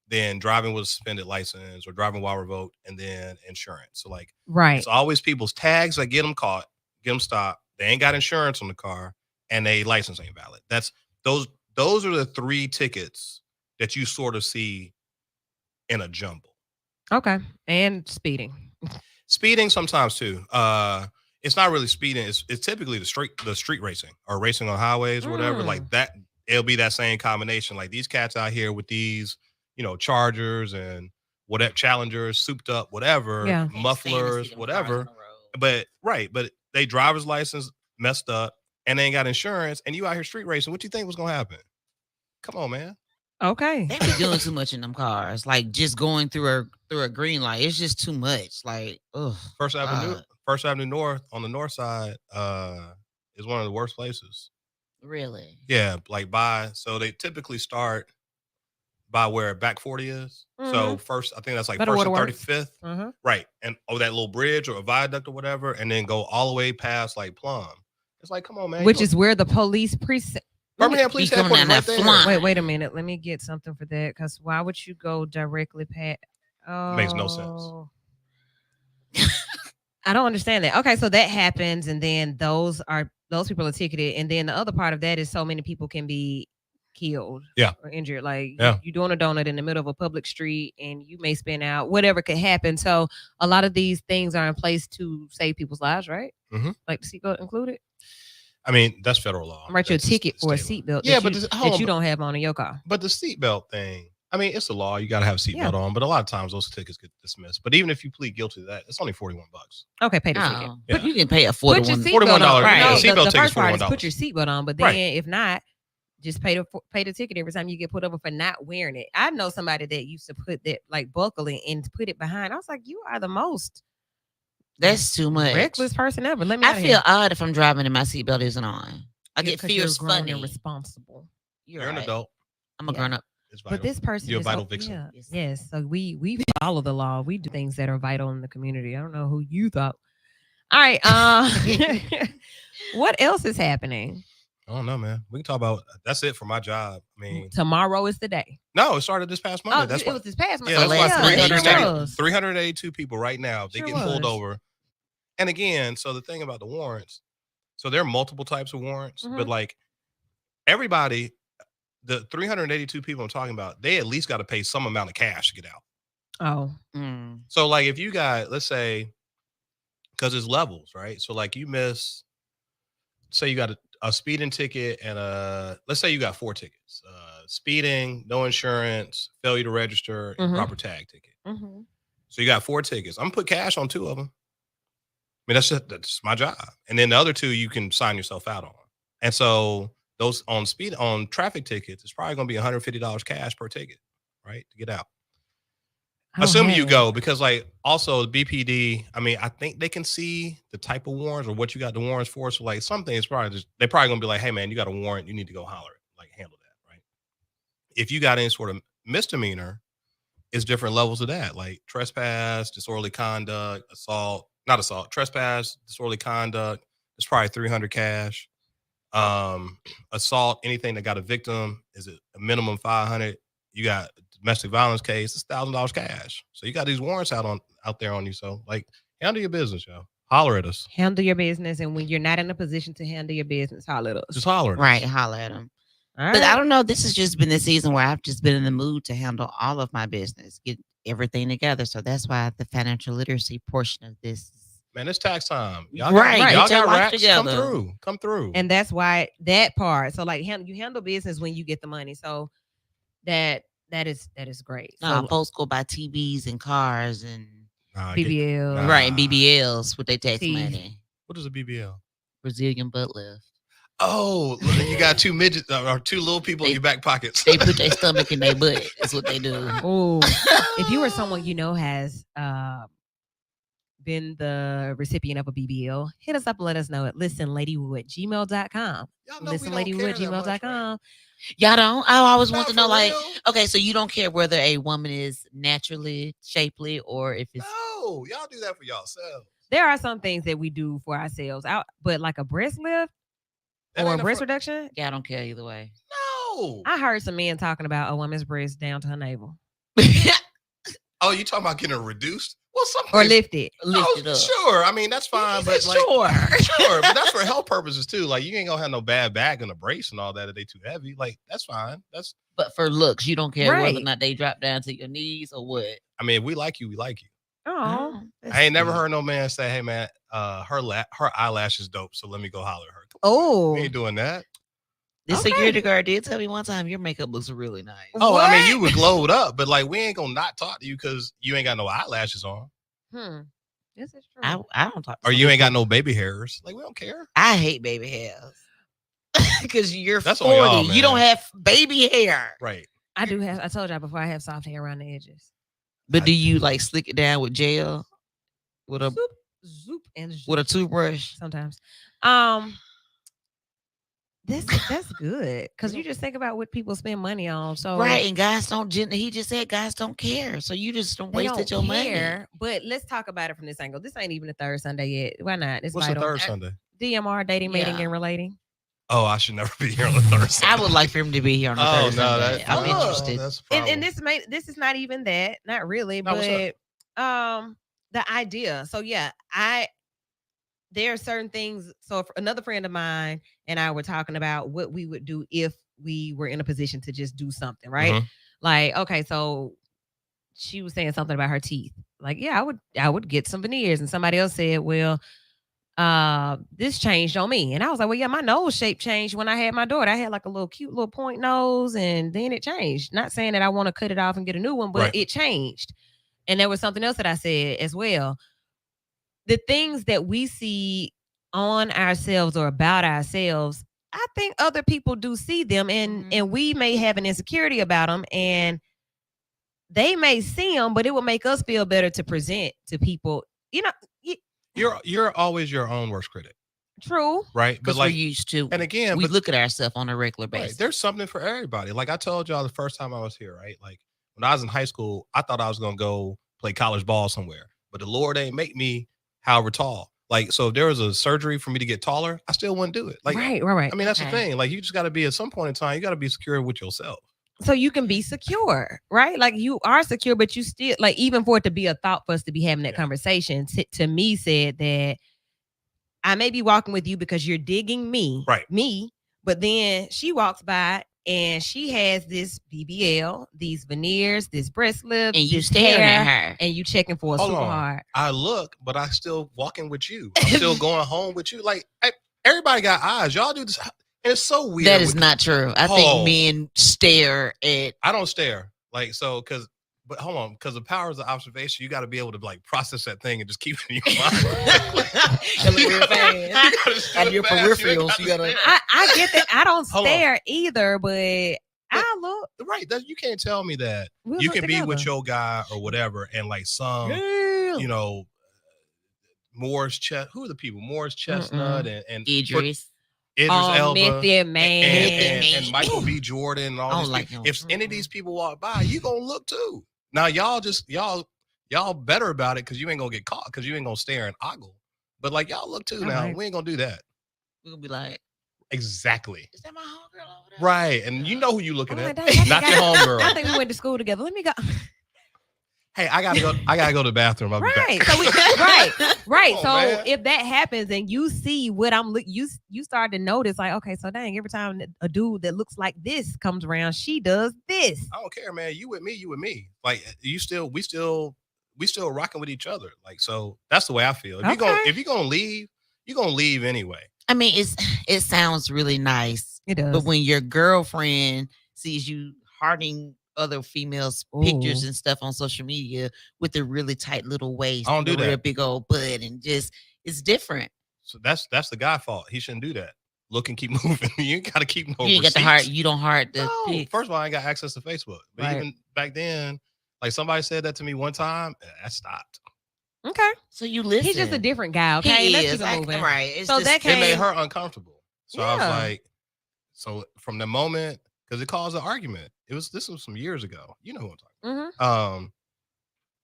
then driving with a suspended license or driving while revoked, and then insurance. So like right. it's always people's tags that get them caught, get them stopped. They ain't got insurance on the car and they license ain't valid. That's those are the 3 tickets that you sort of see in a jumble. Okay. And speeding. Speeding sometimes too. It's not really speeding. It's typically the street racing or racing on highways or whatever. Like that, it'll be that same combination. Like these cats out here with these, Chargers and whatever Challengers, souped up, whatever, Yeah. mufflers, whatever. But they driver's license messed up and they ain't got insurance, and you out here street racing. What you think was gonna happen? Come on, man. Okay. They be doing too much in them cars. Like just going through a green light. It's just too much. Like, ugh. First Avenue North on the north side is one of the worst places. Really? Yeah, like so they typically start by where back 40 is. So first, I think that's like By the first and waterworks. 35th. Uh-huh. Right. And that little bridge or a viaduct or whatever, and then go all the way past like Plum. It's like, come on, man. Which is where the police precinct. Birmingham Police Be coming Headquarters down right that there. flying. Wait a minute. Let me get something for that. Because why would you go directly past? Oh. Makes no sense. I don't understand that. Okay, so that happens, and then those people are ticketed, and then the other part of that is so many people can be killed, Yeah. or injured. Like Yeah. you doing a donut in the middle of a public street, and you may spin out. Whatever could happen. So a lot of these things are in place to save people's lives, right? Mhm. Like the seatbelt included. I mean, that's federal law. I'm write you a That's ticket for a state law. seatbelt. Yeah, that but you, hold that on, you don't have on in your car. But the seatbelt thing, I mean, it's a law. You got to have a seatbelt on. But a lot of times those tickets get dismissed. But even if you plead guilty to that, it's only $41. Okay, pay the ticket. Oh, Yeah. but you can pay a Put your $41. seatbelt on. Right. No, Seatbelt the ticket is first part is $41. put your seatbelt on, but then Right. if not, just pay the ticket every time you get put over for not wearing it. I know somebody that used to put that like buckle in and put it behind. I was like, you are the most That's too much. reckless person ever. Let me. I feel odd if I'm driving and my seatbelt isn't on. I get fierce funny. and responsible. You're an right. adult. I'm a Yeah. grown up. It's vital. But this person You're a is vital okay. vixen. Yeah. Yes. Yes. So we follow the law. We do things that are vital in the community. I don't know who you thought. All right. What else is happening? I don't know, man. We can talk about that's it for my job. I mean, Tomorrow is the day. no, it started this past Monday. Oh, That's it why. was this past month. Yeah, So that's last why Monday, 380 it 382 people right now. They Sure getting pulled was. over. And again, so the thing about the warrants, so there are multiple types of warrants, but Mhm. like everybody, the 382 people I'm talking about, they at least got to pay some amount of cash to get out. Oh, Mm. So like if you got, let's say, because it's levels, right? So like you miss, say you got a speeding ticket and let's say you got 4 tickets: speeding, no insurance, failure to register, and Mhm. proper tag ticket. mhm. So you got 4 tickets. I'm gonna put cash on 2 of them. I mean, that's my job. And then the other 2 you can sign yourself out on. And so those on traffic tickets, it's probably gonna be $150 cash per ticket, right? To get out. Assuming you go, because like also BPD, I mean, I think they can see the type of warrants or what you got the warrants for. So like some things they're probably gonna be like, hey man, you got a warrant, you need to go holler it, like handle that, right? If you got any sort of misdemeanor, it's different levels of that, like trespass, disorderly conduct, trespass, disorderly conduct. It's probably 300 cash. Assault, anything that got a victim is a minimum 500. You got domestic violence case, it's $1,000 cash. So you got these warrants out there on you. So like, handle your business, yo. Holler at us. Handle your business, and when you're not in a position to handle your business, holler at us. Just holler at us. Right, holler at them. All But right. I don't know. This has just been the season where I've just been in the mood to handle all of my business, get everything together. So that's why the financial literacy portion of this. Man, it's tax time. Y'all Right, got, get y'all your got life rats. together. Come through. And that's why that part. So like you handle business when you get the money. So that is great. No, So folks go buy TVs and cars and BBL. right, and BBLs with their tax Teeth. money. What is a BBL? Brazilian butt lift. Oh, you got 2 midgets or 2 little people in your back pockets. They put their stomach in their butt. That's what they do. Oh, if you were someone you know has been the recipient of a BBL, hit us up and let us know at listenladywoo@gmail.com. Y'all know we don't care that much, Listenladywoo@gmail.com. right? Y'all don't? I always want Not to know, for like, real. okay, so you don't care whether a woman is naturally shapely or if it's No, y'all do that for yourselves. There are some things that we do for ourselves, but like a breast lift That or a ain't breast fr- reduction. yeah, I don't care either way. No. I heard some men talking about a woman's breast down to her navel Oh, you talking about getting reduced? Well, some or things- lifted. Lift it up. Sure. I mean, that's fine, but like, Sure. sure, but that's for health purposes too. Like, you ain't gonna have no bad back and a brace and all that if they too heavy. Like, that's fine. That's. But for looks, you don't care whether or Right. not they drop down to your knees or what. I mean, if we like you, we like you. Oh, I ain't never heard no man say, "Hey, man, her eyelash is dope, so let me go holler at her." Oh, We ain't doing that. The Okay. security guard did tell me one time your makeup looks really nice. Oh, I mean, What? you were glowed up, but like, we ain't gonna not talk to you because you ain't got no eyelashes on, This is true. I don't talk to or some you ain't got people. no baby hairs. Like, we don't care. I hate baby hairs. Because you're That's on 40. y'all, You don't man. have baby hair. Right. I do have. I told y'all before. I have soft hair around the edges. But do you like slick it down with gel? With a Zoop, zoop, and zoop. with a toothbrush? Sometimes. That's good because you just think about what people spend money on. So Right, and guys don't. He just said guys don't care, so you just don't they wasted don't your money. care. But let's talk about it from this angle. This ain't even the third Sunday yet. Why not? It's What's vital. the third Sunday? DMR, dating, mating, Yeah. and relating. Oh, I should never be here on the third Sunday. I would like for him to be here on the Oh third no, Sunday. I'm no, interested. That's a problem. And this is not even that. Not really. No, what's but the idea. So yeah, there are certain things. So another friend of mine and I were talking about what we would do if we were in a position to just do something, right? Mhm. Like, okay, so she was saying something about her teeth. Like, yeah, I would get some veneers. And somebody else said, well, this changed on me. And I was like, well, yeah, my nose shape changed when I had my daughter. I had like a little cute little point nose, and then it changed. Not saying that I want to cut it off and get a new one, but Right. it changed. And there was something else that I said as well. The things that we see on ourselves or about ourselves, I think other people do see them, and we may have an insecurity about them, and they may see them, but it will make us feel better to present to people. You know, You're always your own worst critic, true. right? Because But like, we're used to. and again, we but look at ourselves on a regular right, basis. there's something for everybody. Like I told y'all the first time I was here, right? Like when I was in high school, I thought I was gonna go play college ball somewhere, but the Lord ain't make me however tall. Like, so if there was a surgery for me to get taller, I still wouldn't do it. Like, right. I mean, that's the Okay. thing. Like, you just got to be at some point in time, you got to be secure with yourself. So you can be secure, right? Like you are secure, but you still like, even for it to be a thought for us to be having that Yeah. conversation, to me said that I may be walking with you because you're digging me, Right. me, but then she walks by and she has this BBL, these veneers, this breast lift, and you this staring hair, at her. and you checking for a Hold super on. hard. I look, but I still walking with you. I'm still going home with you. Like, everybody got eyes. Y'all do this. And it's so weird. That is not true. I Oh. think men stare at. I don't stare. Like, so, because But hold on, because the powers of observation, you got to be able to like process that thing and just keep it in your mind. And your peripherals, you gotta. I get that. I don't Hold on. stare either, but I look. Right. That you can't tell me that We'll you look can be with together. your guy or whatever, and like some, Girl. you know, Morris Chestnut. Who are the people? Morris Chestnut and Idris. Idris Elba Method Man. and Michael B. Jordan and all I these don't like people. him. If any of these people walk by, you gonna look too. Now y'all better about it because you ain't gonna get caught because you ain't gonna stare and ogle. But like y'all look too. All Now right. we ain't gonna do that. We're gonna be like, Exactly. is that my homegirl over there? Right. And you know who you looking Oh, at. dang, I think Not your I homegirl. think we went to school together. Let me go. Hey, I gotta go to the bathroom. I'll be Right. back. So right. Come So on, man. if that happens and you see what I'm you start to notice like, okay, so dang, every time a dude that looks like this comes around, she does this. I don't care, man. You with me. Like we still rocking with each other. Like, so that's the way I feel. If you're gonna leave, you're gonna leave anyway. I mean, it sounds really nice, It does. but when your girlfriend sees you hearting other females' pictures Ooh. and stuff on social media with a really tight little waist, I don't do and a real that. big old butt, and just it's different. So that's the guy's fault. He shouldn't do that. Look and keep moving. You ain't gotta keep no You ain't got the receipts. heart. You don't heart the No. pics. First of all, I ain't got access to Facebook. But Right. even back then, like somebody said that to me one time, I stopped. Okay. So you listen. He's just a different guy, okay? He Let's is keep it moving. right. It's So just, that It made came- her uncomfortable. So I was Yeah. like, so from the moment, because it caused an argument. This was some years ago. You know who I'm talking Mhm. about.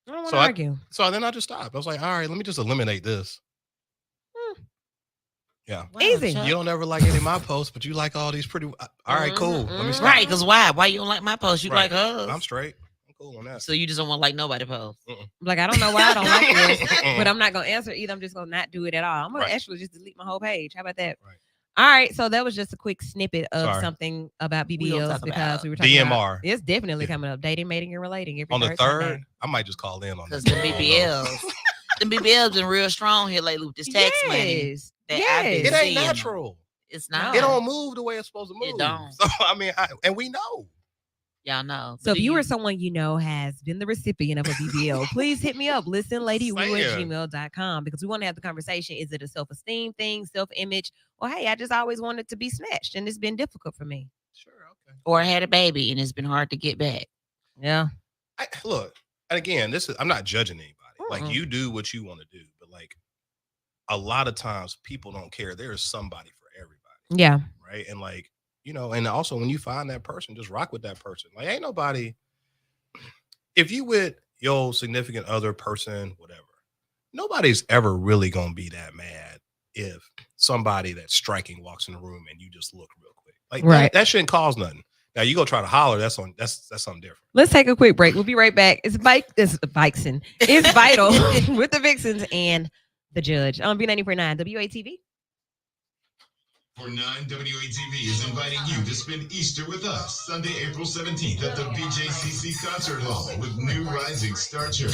I don't want So to I- argue. So then I just stopped. I was like, all right, let me just eliminate this. Yeah. wow, Easy. Chuck. You don't ever like any of my posts, but you like all these pretty. All right, cool. Let me stop. Right, because why? Why you don't like my post? You Right. like us. I'm straight. I'm cool on that. So you just don't want to like nobody post. Like, I don't know why I don't like this, but I'm not going to answer either. I'm just going to not do it at all. I'm going Right. to actually just delete my whole page. How about that? Right. All right. So that was just a quick snippet of Sorry. something about We gonna BBLs talk because about we were talking DMR. about it's definitely Yeah. coming up. Dating, mating, and relating. Every On the third third, Sunday. I might just call in on Because that. the BBLs, the BBLs been real strong here lately with this tax money. Yes. that I've been It ain't seeing. natural. It's not. It don't move the way it's supposed to move. It don't. So I mean, and we know. Y'all know. So But if you or someone you know has been the recipient of a BBL, please hit me up. listenladywoo@gmail.com because we want to have the conversation. Is it a self-esteem thing, self-image? Or hey, I just always wanted to be snatched and it's been difficult for me. Sure, okay. or had a baby and it's been hard to get back. Yeah. Look, and again, I'm not judging anybody. Like Mm-mm. you do what you want to do, but like a lot of times people don't care. There is somebody for everybody. Yeah. Right. And like, and also when you find that person, just rock with that person. Like ain't nobody, if you with your significant other person, whatever, nobody's ever really gonna be that mad if somebody that's striking walks in the room and you just look real quick. Like Right. that shouldn't cause nothing. Now you go try to holler, that's something different. Let's take a quick break. We'll be right back. It's Vixen. It's Vital with the Vixens and the Judge on B94.9 WATV. For 9 WATV is inviting you to spend Easter with us Sunday, April 17th at the BJCC Concert Hall with New Rising Star Church.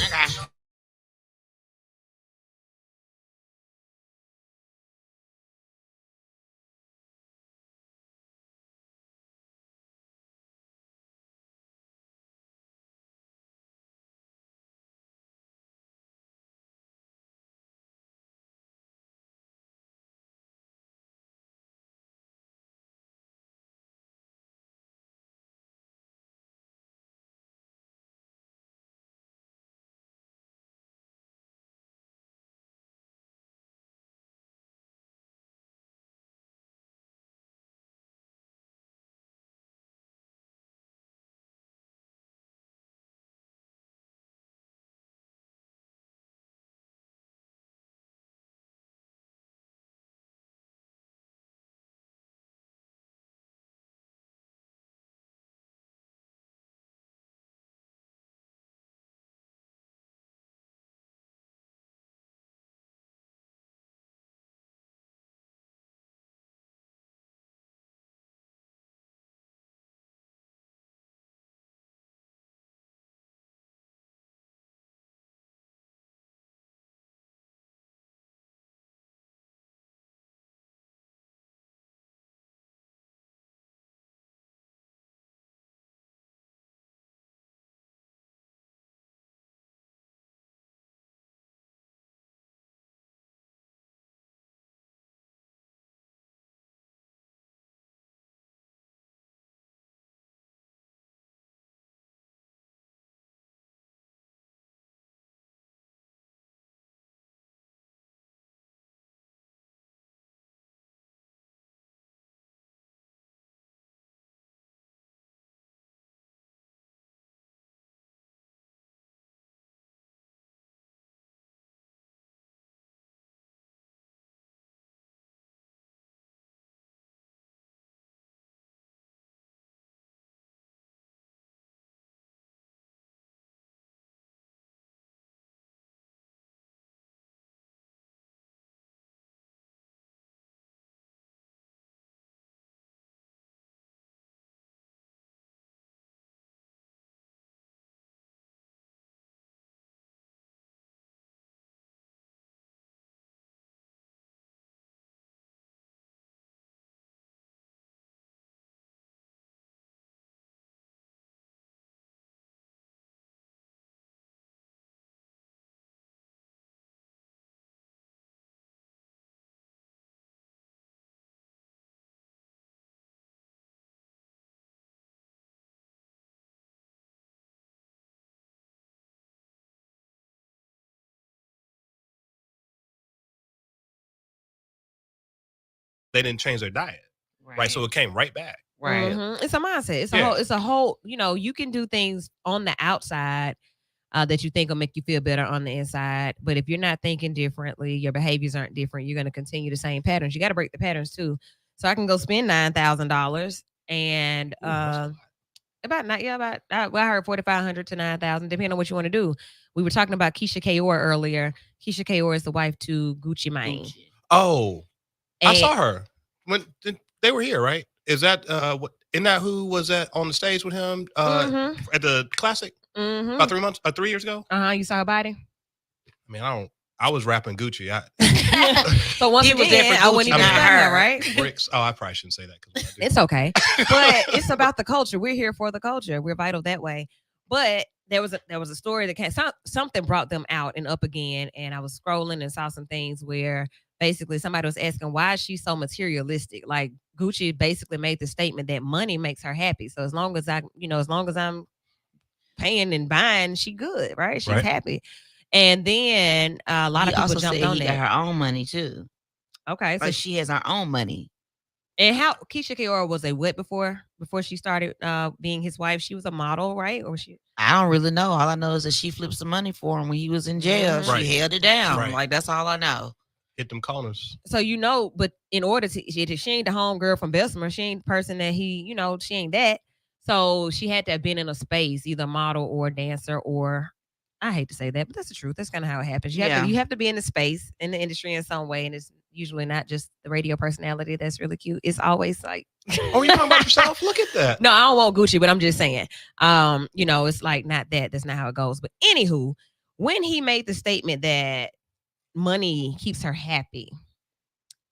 they didn't change their diet, right? So it came right back. Right. It's a mindset. It's a whole, you can do things on the outside that you think will make you feel better on the inside. But if you're not thinking differently, your behaviors aren't different, you're going to continue the same patterns. You got to break the patterns too. So I can go spend $9,000 and I heard 4,500 to 9,000, depending on what you want to do. We were talking about Keisha Kaur earlier. Keisha Kaur is the wife to Gucci Mane. Oh, I saw her when they were here, right? Is that isn't that who was on the stage with him at the classic about 3 years ago? You saw her body? I mean, I was rapping Gucci. So once he again, was there for I Gucci, wouldn't even not say her. that, right? Bricks. Oh, I probably shouldn't say that. It's okay, but it's about the culture. We're here for the culture. We're vital that way. But there was a story that something brought them out and up again, and I was scrolling and saw some things where basically somebody was asking, why is she so materialistic? Like Gucci basically made the statement that money makes her happy. So as long as I'm paying and buying, she good, right? She's happy. And then a lot of people jumped on that. Got her own money too. Okay, so she has her own money. And how Keisha Kaur was a what before she started being his wife? She was a model, right? Or she? I don't really know. All I know is that she flipped some money for him when he was in jail. Right. She held it down. Right. Like that's all I know. Hit them corners. So but in order to, she ain't the homegirl from Bessemer. She ain't the person that he, she ain't that. So she had to have been in a space, either model or dancer, or I hate to say that, but that's the truth. That's kind of how it happens. You have to be in the space in the industry in some way, and it's usually not just the radio personality that's really cute. It's always like, oh, you talking about yourself? Look at that. No, I don't want Gucci, but I'm just saying, it's like not that. That's not how it goes. But anywho, when he made the statement that money keeps her happy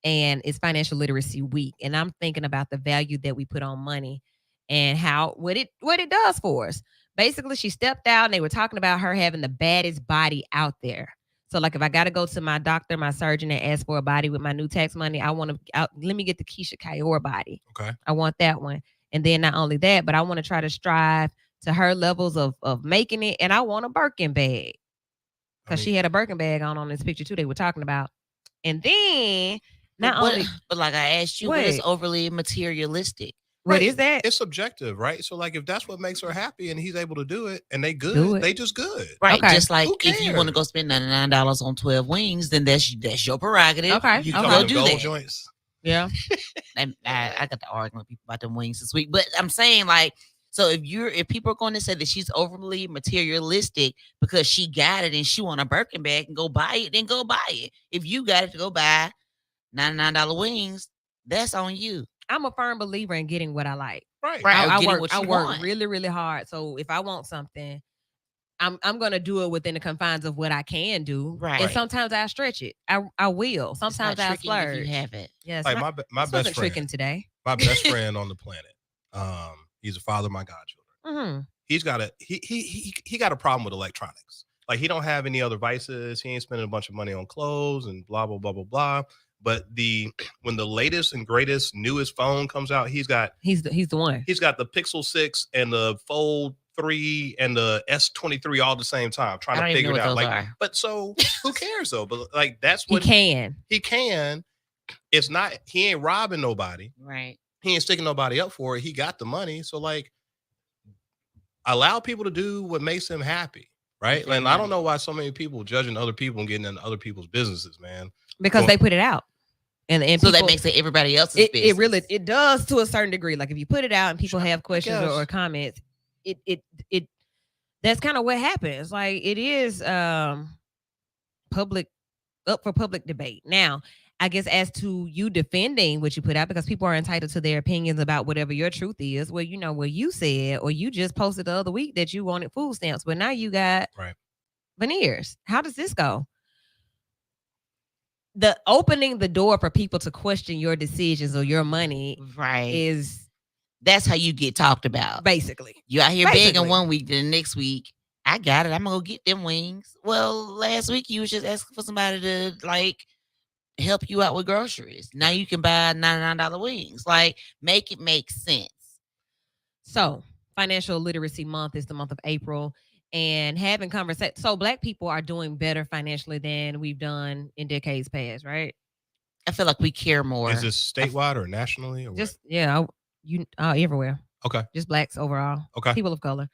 and it's financial literacy week, and I'm thinking about the value that we put on money and what it does for us. Basically, she stepped out and they were talking about her having the baddest body out there. So like if I got to go to my doctor, my surgeon, and ask for a body with my new tax money, let me get the Keisha Kaur body. Okay. I want that one. And then not only that, but I want to try to strive to her levels of making it. And I want a Birkin bag. Because she had a Birkin bag on this picture too they were talking about. And then but like I asked you, what is overly materialistic? What is that? It's subjective, right? So like if that's what makes her happy and he's able to do it and they good, they just good. Right. Okay. Just like if you want to go spend $99 on 12 wings, then that's your prerogative. Okay. You can go do that. Joints. Yeah. And I got to argue with people about them wings this week. But I'm saying like, so if people are going to say that she's overly materialistic because she got it and she want a Birkin bag and go buy it, then go buy it. If you got it to go buy $99 wings, that's on you. I'm a firm believer in getting what I like. Right. I work really, really hard. So if I want something, I'm gonna do it within the confines of what I can do. Right. And sometimes I stretch it. I will. Sometimes I splurge. If you have it. Yes. Like my best friend. Tricking today. My best friend on the planet. He's a father of my godchildren. Mm-hmm. He's got he got a problem with electronics. Like he don't have any other vices. He ain't spending a bunch of money on clothes and blah blah blah blah blah. But when the latest and greatest newest phone comes out, he's the one. He's got the Pixel 6 and the Fold 3 and the S23 all at the same time, trying to figure it out. Like, but so who cares though? But like that's what he can. It's not. He ain't robbing nobody. Right. He ain't sticking nobody up for it. He got the money. So like, allow people to do what makes them happy. Right. And I don't know why so many people judging other people and getting into other people's businesses, man. Because they put it out. And so people, that makes it everybody else's business. It does to a certain degree. Like if you put it out and people have questions or comments, it that's kind of what happens. Like it is up for public debate. Now, I guess as to you defending what you put out, because people are entitled to their opinions about whatever your truth is. Well, you said, or you just posted the other week that you wanted food stamps, but now you got veneers. How does this go? The opening the door for people to question your decisions or your money, that's how you get talked about. Basically, you out here begging one week, then the next week, I got it. I'm gonna go get them wings. Well, last week you was just asking for somebody to like help you out with groceries. Now you can buy $99 wings. Like, make it make sense. So, Financial Literacy Month is the month of April. And having conversations. So Black people are doing better financially than we've done in decades past, right? I feel like we care more. Is this statewide or nationally or Just everywhere. Okay. Just blacks overall. Okay. People of color.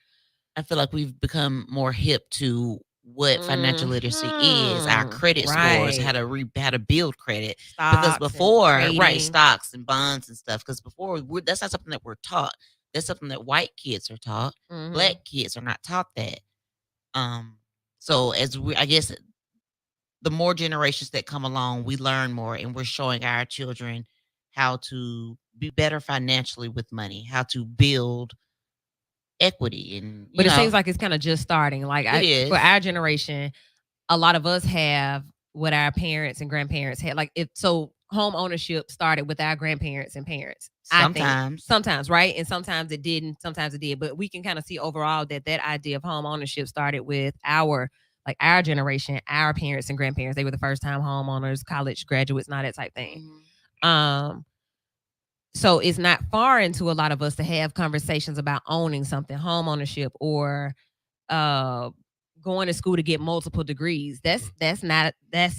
I feel like we've become more hip to what financial literacy is, our credit scores, how to build credit. Because before, stocks and bonds and stuff. Because before, that's not something that we're taught. That's something that white kids are taught. Black kids are not taught that. So I guess the more generations that come along, we learn more, and we're showing our children how to be better financially with money, how to build equity. And but it seems like it's kind of just starting. Like for our generation, a lot of us have what our parents and grandparents had. Like home ownership started with our grandparents and parents. Sometimes, right? And sometimes it didn't. Sometimes it did. But we can kind of see overall that idea of home ownership started with our generation, our parents and grandparents. They were the first time homeowners, college graduates, and all that type thing. So it's not foreign to a lot of us to have conversations about owning something, home ownership, or going to school to get multiple degrees. That's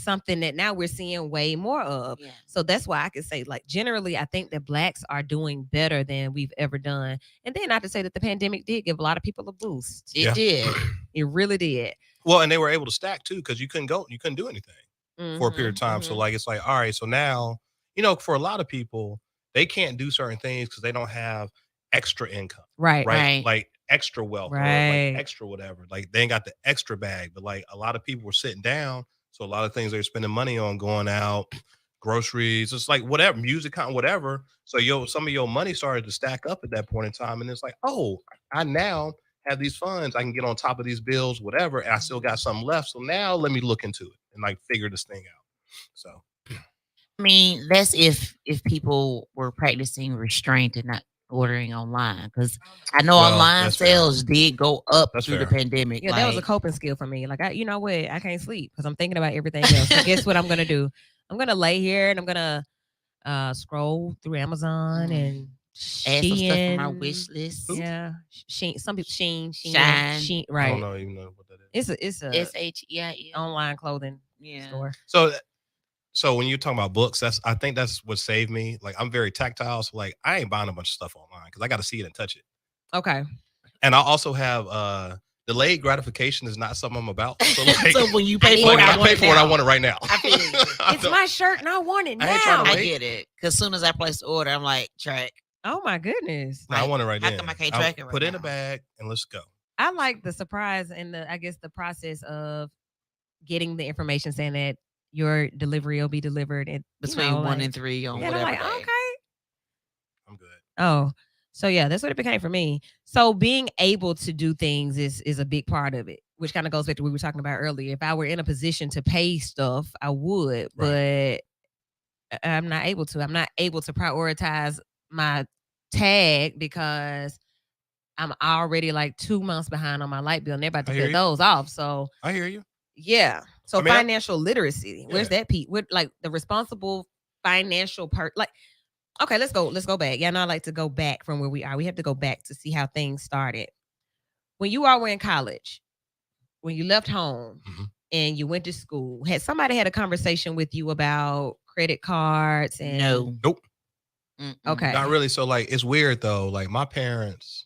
something that now we're seeing way more of. Yeah. So that's why I can say, like, generally, I think that blacks are doing better than we've ever done. And then not to say that the pandemic did give a lot of people a boost. It did. It really did. Well, and they were able to stack too, because you couldn't do anything for a period of time. So like, it's like, all right, so now, for a lot of people, they can't do certain things because they don't have extra income. Right. Like extra wealth or like extra whatever. Like they ain't got the extra bag. But like a lot of people were sitting down. So a lot of things they're spending money on, going out, groceries, it's like whatever, music, whatever. So some of your money started to stack up at that point in time. And it's like, oh, I now have these funds. I can get on top of these bills, whatever. And I still got something left. So now let me look into it and like figure this thing out. So I mean, that's if people were practicing restraint and not ordering online, because I know online sales did go up through the pandemic. Yeah, that was a coping skill for me. Like, you know what? I can't sleep because I'm thinking about everything else. So guess what I'm going to do? I'm going to lay here and I'm going to scroll through Amazon and add some stuff from my wish list. Yeah. Shine. Right. I don't even know what that is. It's a SHEIN online clothing store. So when you're talking about books, I think that's what saved me. Like, I'm very tactile. So like, I ain't buying a bunch of stuff online because I got to see it and touch it. Okay. And I also have delayed gratification is not something I'm about. So, like, so when you pay for it, I want it right now. I feel it. It's my shirt and I want it now. I get it. Because as soon as I place the order, I'm like, track. Oh my goodness. No, I want it right now. How come I can't track it right Put it now? in a bag and let's go. I like the surprise and the process of getting the information saying that your delivery will be delivered at between 1 and 3 on whatever I'm like, day. Okay. I'm good. Oh, so yeah, that's what it became for me. So being able to do things is a big part of it, which kind of goes back to what we were talking about earlier. If I were in a position to pay stuff, I would, but I'm not able to. I'm not able to prioritize my tag because I'm already like 2 months behind on my light bill and they're about to pay those off. So I hear you. Yeah. So financial literacy. Where's that, Pete? What, like the responsible financial part? Like, okay, let's go back. Yeah, I know I like to go back from where we are. We have to go back to see how things started. When you all were in college, when you left home and you went to school, had somebody had a conversation with you about credit cards and Nope. Okay. Not really. So like, it's weird though. Like my parents,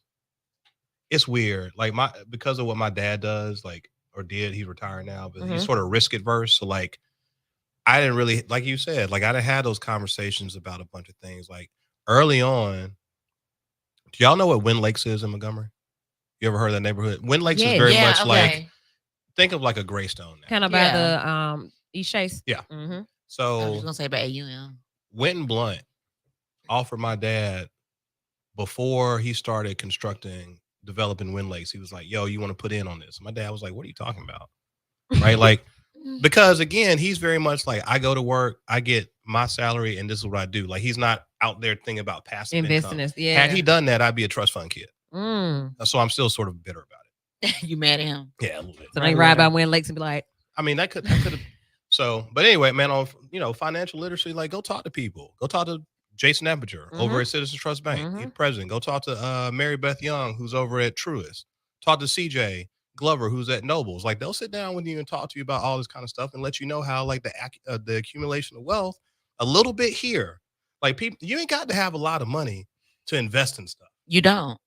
it's weird. Like because of what my dad does, like, or did, he's retired now, but he's sort of risk adverse. So like, I didn't really, like you said, like I didn't have those conversations about a bunch of things. Like early on, do y'all know what Wind Lakes is in Montgomery? You ever heard of that neighborhood? Wind Lakes is very much like, think of like a Greystone now. Kind of by the East Chase. Yeah. Mm-hmm. So I was gonna say about AUM. Winton Blunt offered my dad before he started developing Wind Lakes. He was like, yo, you want to put in on this? My dad was like, what are you talking about? Right? Like, because again, he's very much like, I go to work, I get my salary, and this is what I do. Like, he's not out there thinking about passive investing. income. Yeah. Had he done that, I'd be a trust fund kid. So I'm still sort of bitter about it. You mad at him? Yeah, a little bit. So they ride by Wind Lakes and be like, I mean, that could have. So, but anyway, man, on financial literacy, like go talk to people. Go talk to Jason Eppinger over at Citizens Trust Bank. He's president. Go talk to Mary Beth Young, who's over at Truist. Talk to CJ Glover, who's at Nobles. Like they'll sit down with you and talk to you about all this kind of stuff and let you know how like the accumulation of wealth a little bit here. Like people, you ain't got to have a lot of money to invest in stuff. You don't.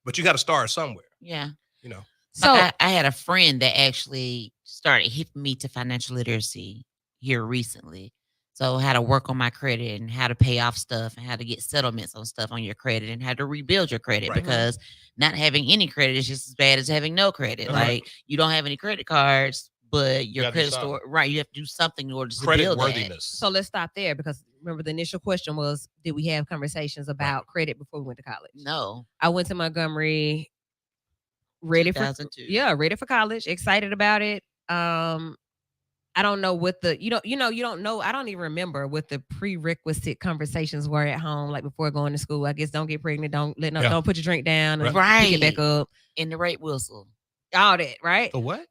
But you got to start somewhere. Yeah. You know. So I had a friend that actually started hitting me to financial literacy here recently. So how to work on my credit and how to pay off stuff and how to get settlements on stuff on your credit and how to rebuild your credit, Right. because not having any credit is just as bad as having no credit. Right. Like you don't have any credit cards, but your gotta do credit score, right? You have to do something in order to Credit build that. worthiness. so let's stop there, because remember the initial question was, did we have conversations about credit before we went to college? No, I went to Montgomery ready for 2002. ready for college, excited about it. I don't know what the you don't know. I don't even remember what the prerequisite conversations were at home, like before going to school. I guess don't get pregnant, don't put your drink down, and Right. pick it back up. In the rape whistle. All that, right? The what?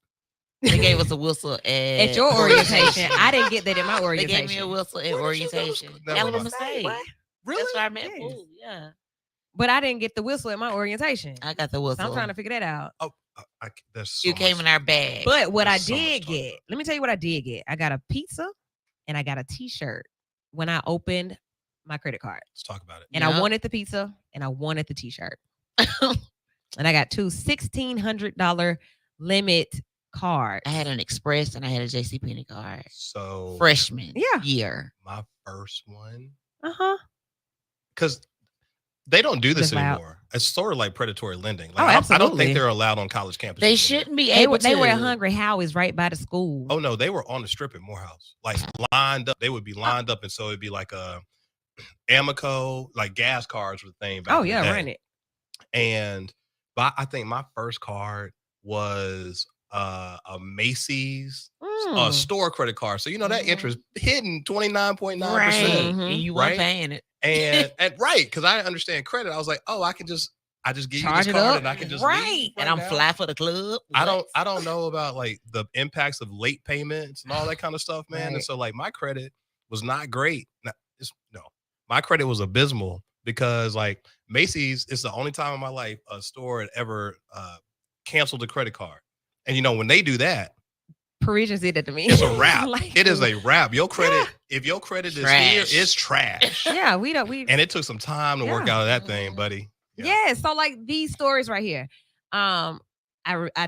They gave us a whistle At your orientation. I didn't get that in my They orientation. gave me a whistle at orientation. Never Alabama mind. State. Really? That's where I met Yes. Pooh. Yeah. But I didn't get the whistle at my orientation. I got the So whistle. I'm trying to figure that out. Oh, there's so You came much- in our bag. But what I There's so much did to talk get, about. let me tell you what I did get. I got a pizza and I got a t-shirt when I opened my credit card. Let's talk about it. And I Yep. wanted the pizza and I wanted the t-shirt. And I got two $1,600 limit cards. I had an Express and I had a JCPenney card. So Freshman Yeah. year. my first one, Uh-huh. because they don't do this That's loud. anymore. It's sort of like predatory lending. Like, Oh, I don't absolutely. think they're allowed on college campuses. They anymore. shouldn't be They able were, to. they were at Hungry Howie's right by the school. Oh no, they were on the strip at Morehouse, like lined up. They would be lined up, and so it'd be like a Amoco, like gas cards were the thing. Back Oh, in the yeah, day. rent it. And I think my first card was a Macy's Mm. store credit card. So you know that interest hidden 29.9%. Right. Mhm. And you weren't Right? paying it. And right, because I understand credit. I was like, oh, I just give Charge you it this card up. and I can just Right. leave And right I'm now. fly for the club. I What? don't know about like the impacts of late payments and all that kind of stuff, man. And Right. so like my credit was not great. My credit was abysmal because like Macy's is the only time in my life a store had ever canceled a credit card. And you know, when they do that, Parisians did that to me. it's a wrap. Like, It is a wrap. Your credit, if your credit is here, Trash. it's trash. Yeah, we And it took some time to work Yeah. out of that thing, buddy. Yeah. So like these stories right here. I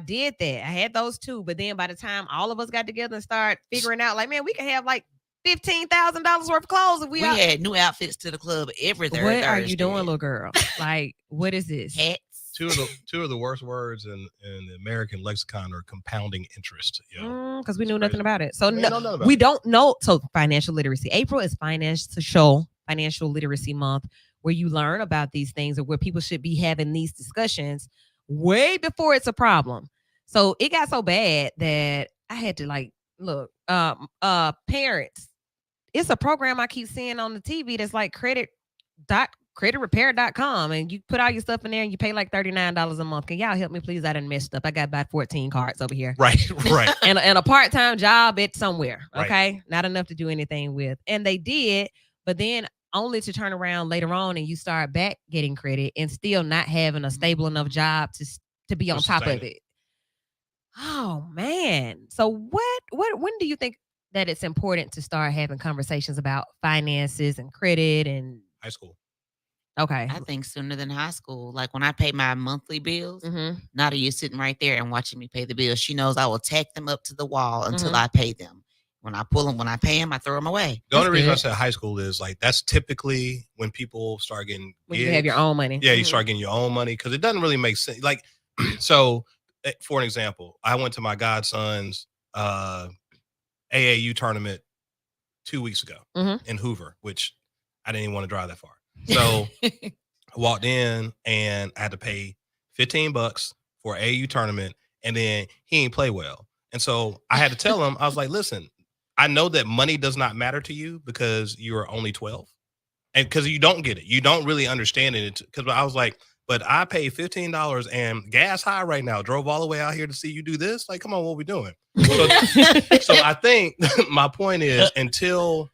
did that. I had those too, but then by the time all of us got together and started figuring out, like, man, we can have like $15,000 worth of clothes if We we out. had new outfits to the club every What Thursday. are you doing, little girl? Like, what is this? Hats. Two of the worst words in the American lexicon are compounding interest. Because we knew It's nothing crazy. about it. So We no, know nothing about we it. don't know. So financial literacy. April is financial literacy month, where you learn about these things, or where people should be having these discussions way before it's a problem. So it got so bad that I had to like look, parents. It's a program I keep seeing on the TV that's like creditrepair.com, and you put all your stuff in there and you pay like $39 a month. Can y'all help me, please? I done messed up. I got about 14 cards over here. Right. And a part-time job at somewhere. Right. Okay. Not enough to do anything with. And they did, but then only to turn around later on and you start back getting credit and still not having a stable enough job to be on top sustain of it. Oh man. So when do you think that it's important to start having conversations about finances and credit and High school. okay. I think sooner than high school. Like when I pay my monthly bills, Mm-hmm. Nadia is sitting right there and watching me pay the bills. She knows I will tack them up to the wall until Mhm. I pay them. When I pull them, when I pay them, I throw them away. The only That's reason I good. said high school is like that's typically when people start getting When you have your gigs. own money. Yeah, you Mhm. start getting your own money because it doesn't really make sense. Like, so for an example, I went to my godson's AAU tournament 2 weeks ago Mhm. in Hoover, which I didn't even want to drive that far. So I walked in and I had to pay $15 for an AAU tournament, and then he ain't play well. And so I had to tell him, I was like, listen, I know that money does not matter to you because you are only 12. And because you don't get it. You don't really understand it. Because I was like, but I paid $15 and gas high right now. Drove all the way out here to see you do this. Like, come on, what we doing? So I think my point is until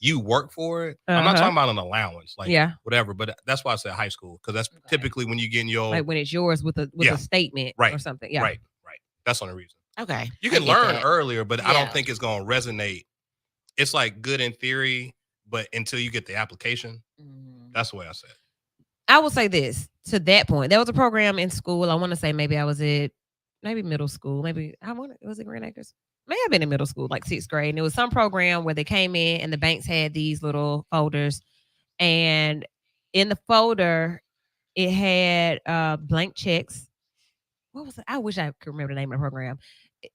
you work for it, I'm not Uh-huh. talking about an allowance, like Yeah. whatever, but that's why I said high school, because that's Okay. typically when you get in your Like when it's yours with a Yeah. statement or Right. something. Yeah. right. That's the only reason. Okay. You I can get learn that. earlier, but I don't Yeah. think it's gonna resonate. It's like good in theory, but until you get the application, that's the way I said. I will say this to that point. There was a program in school. I want to say maybe I was at middle school. Maybe was it Green Acres? May have been in middle school, like 6th grade. And it was some program where they came in and the banks had these little folders. And in the folder, it had blank checks. What was it? I wish I could remember the name of the program.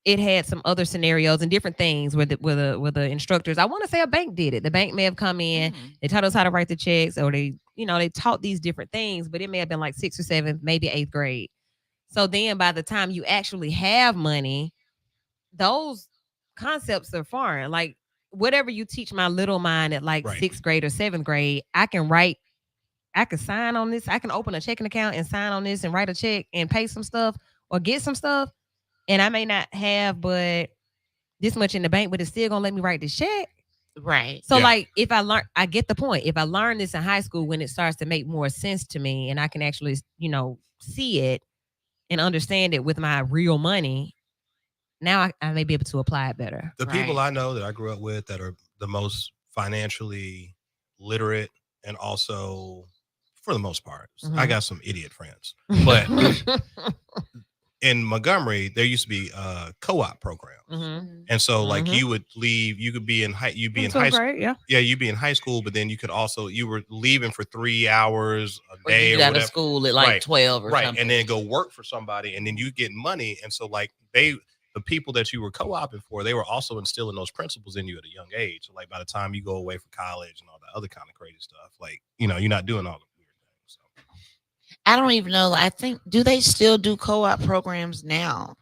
It had some other scenarios and different things where the instructors, I want to say a bank did it. The bank may have come in, they taught us how to write the checks, or they taught these different things, but it may have been like 6th or 7th, maybe 8th grade. So then by the time you actually have money, those concepts are foreign. Like whatever you teach my little mind at like 6th grade or 7th grade, I can sign on this. I can open a checking account and sign on this and write a check and pay some stuff or get some stuff. And I may not have but this much in the bank, but it's still gonna let me write this check. Right. So like if I get the point. If I learn this in high school, when it starts to make more sense to me and I can actually, see it and understand it with my real money, now I may be able to apply it better. The people I know that I grew up with that are the most financially literate and also, for the most part, I got some idiot friends, but in Montgomery, there used to be co-op programs. And so like you would leave, you could be in high school. You'd be in high school, but then you could also, you were leaving for 3 hours a day or out whatever. of school at like 12 or something. And then go work for somebody and then you get money. And so like the people that you were co-oping for, they were also instilling those principles in you at a young age. So like by the time you go away for college and all that other kind of crazy stuff, like, you're not doing all the weird things. So. I don't even know. I think, do they still do co-op programs now?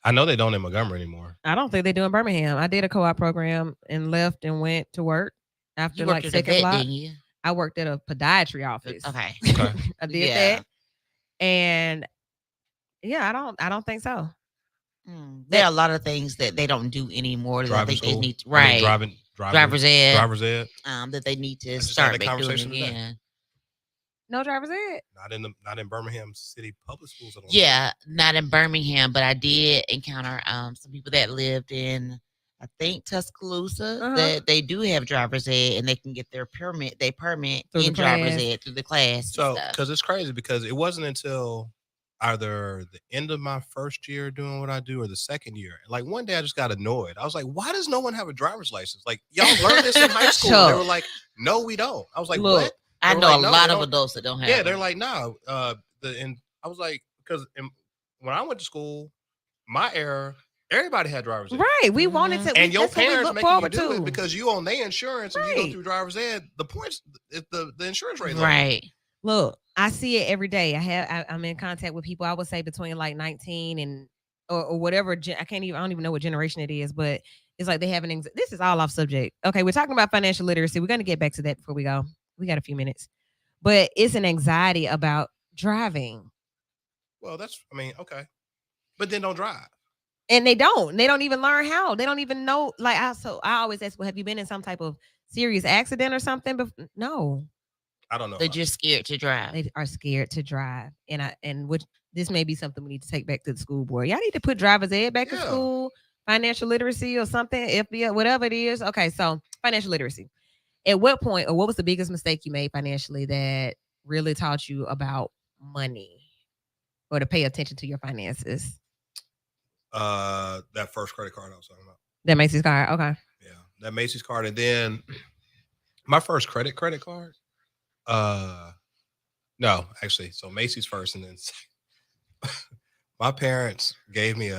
I know they don't in Montgomery anymore. I don't think they do in Birmingham. I did a co-op program and left and went to work after like second block. Didn't you? I worked at a podiatry office. Okay. I did that. And I don't think so. There are a lot of things that they don't do anymore. That I think they need to, driver's ed. That they need to start doing again. No driver's ed. Not in Birmingham City Public Schools. Not in Birmingham, but I did encounter some people that lived in, I think, Tuscaloosa, that they do have driver's ed and they can get their permit. They permit in driver's ed through the class. So, because it's crazy, because it wasn't until either the end of my first year doing what I do or the second year. Like one day I just got annoyed. I was like, why does no one have a driver's license? Like, y'all learned this in high school. They were like, no, we don't. I was like, what? I know a lot of adults that don't have. Yeah, they're like, no. And I was like, because when I went to school, my era, everybody had driver's ed. Right. We wanted to. And your parents make you do it because you own their insurance and you go through driver's ed. The points, the insurance rate. Right. Look, I see it every day. I'm in contact with people. I would say between like 19 and or whatever. I don't even know what generation it is, but it's like they have this is all off subject. Okay, we're talking about financial literacy. We're going to get back to that before we go. We got a few minutes, but it's an anxiety about driving. Well, okay, but then don't drive. And they don't even learn how. They don't even know. Like, I always ask, well, have you been in some type of serious accident or something? But no, I don't know. They're just scared to drive. They are scared to drive. And which this may be something we need to take back to the school board. Y'all need to put driver's ed back in school, financial literacy or something, FBI, whatever it is. Okay, so financial literacy. At what point, or what was the biggest mistake you made financially that really taught you about money or to pay attention to your finances? That first credit card I was talking about. That Macy's card. Okay. Yeah, that Macy's card. And then my first credit card. No, actually. So Macy's first, and then my parents gave me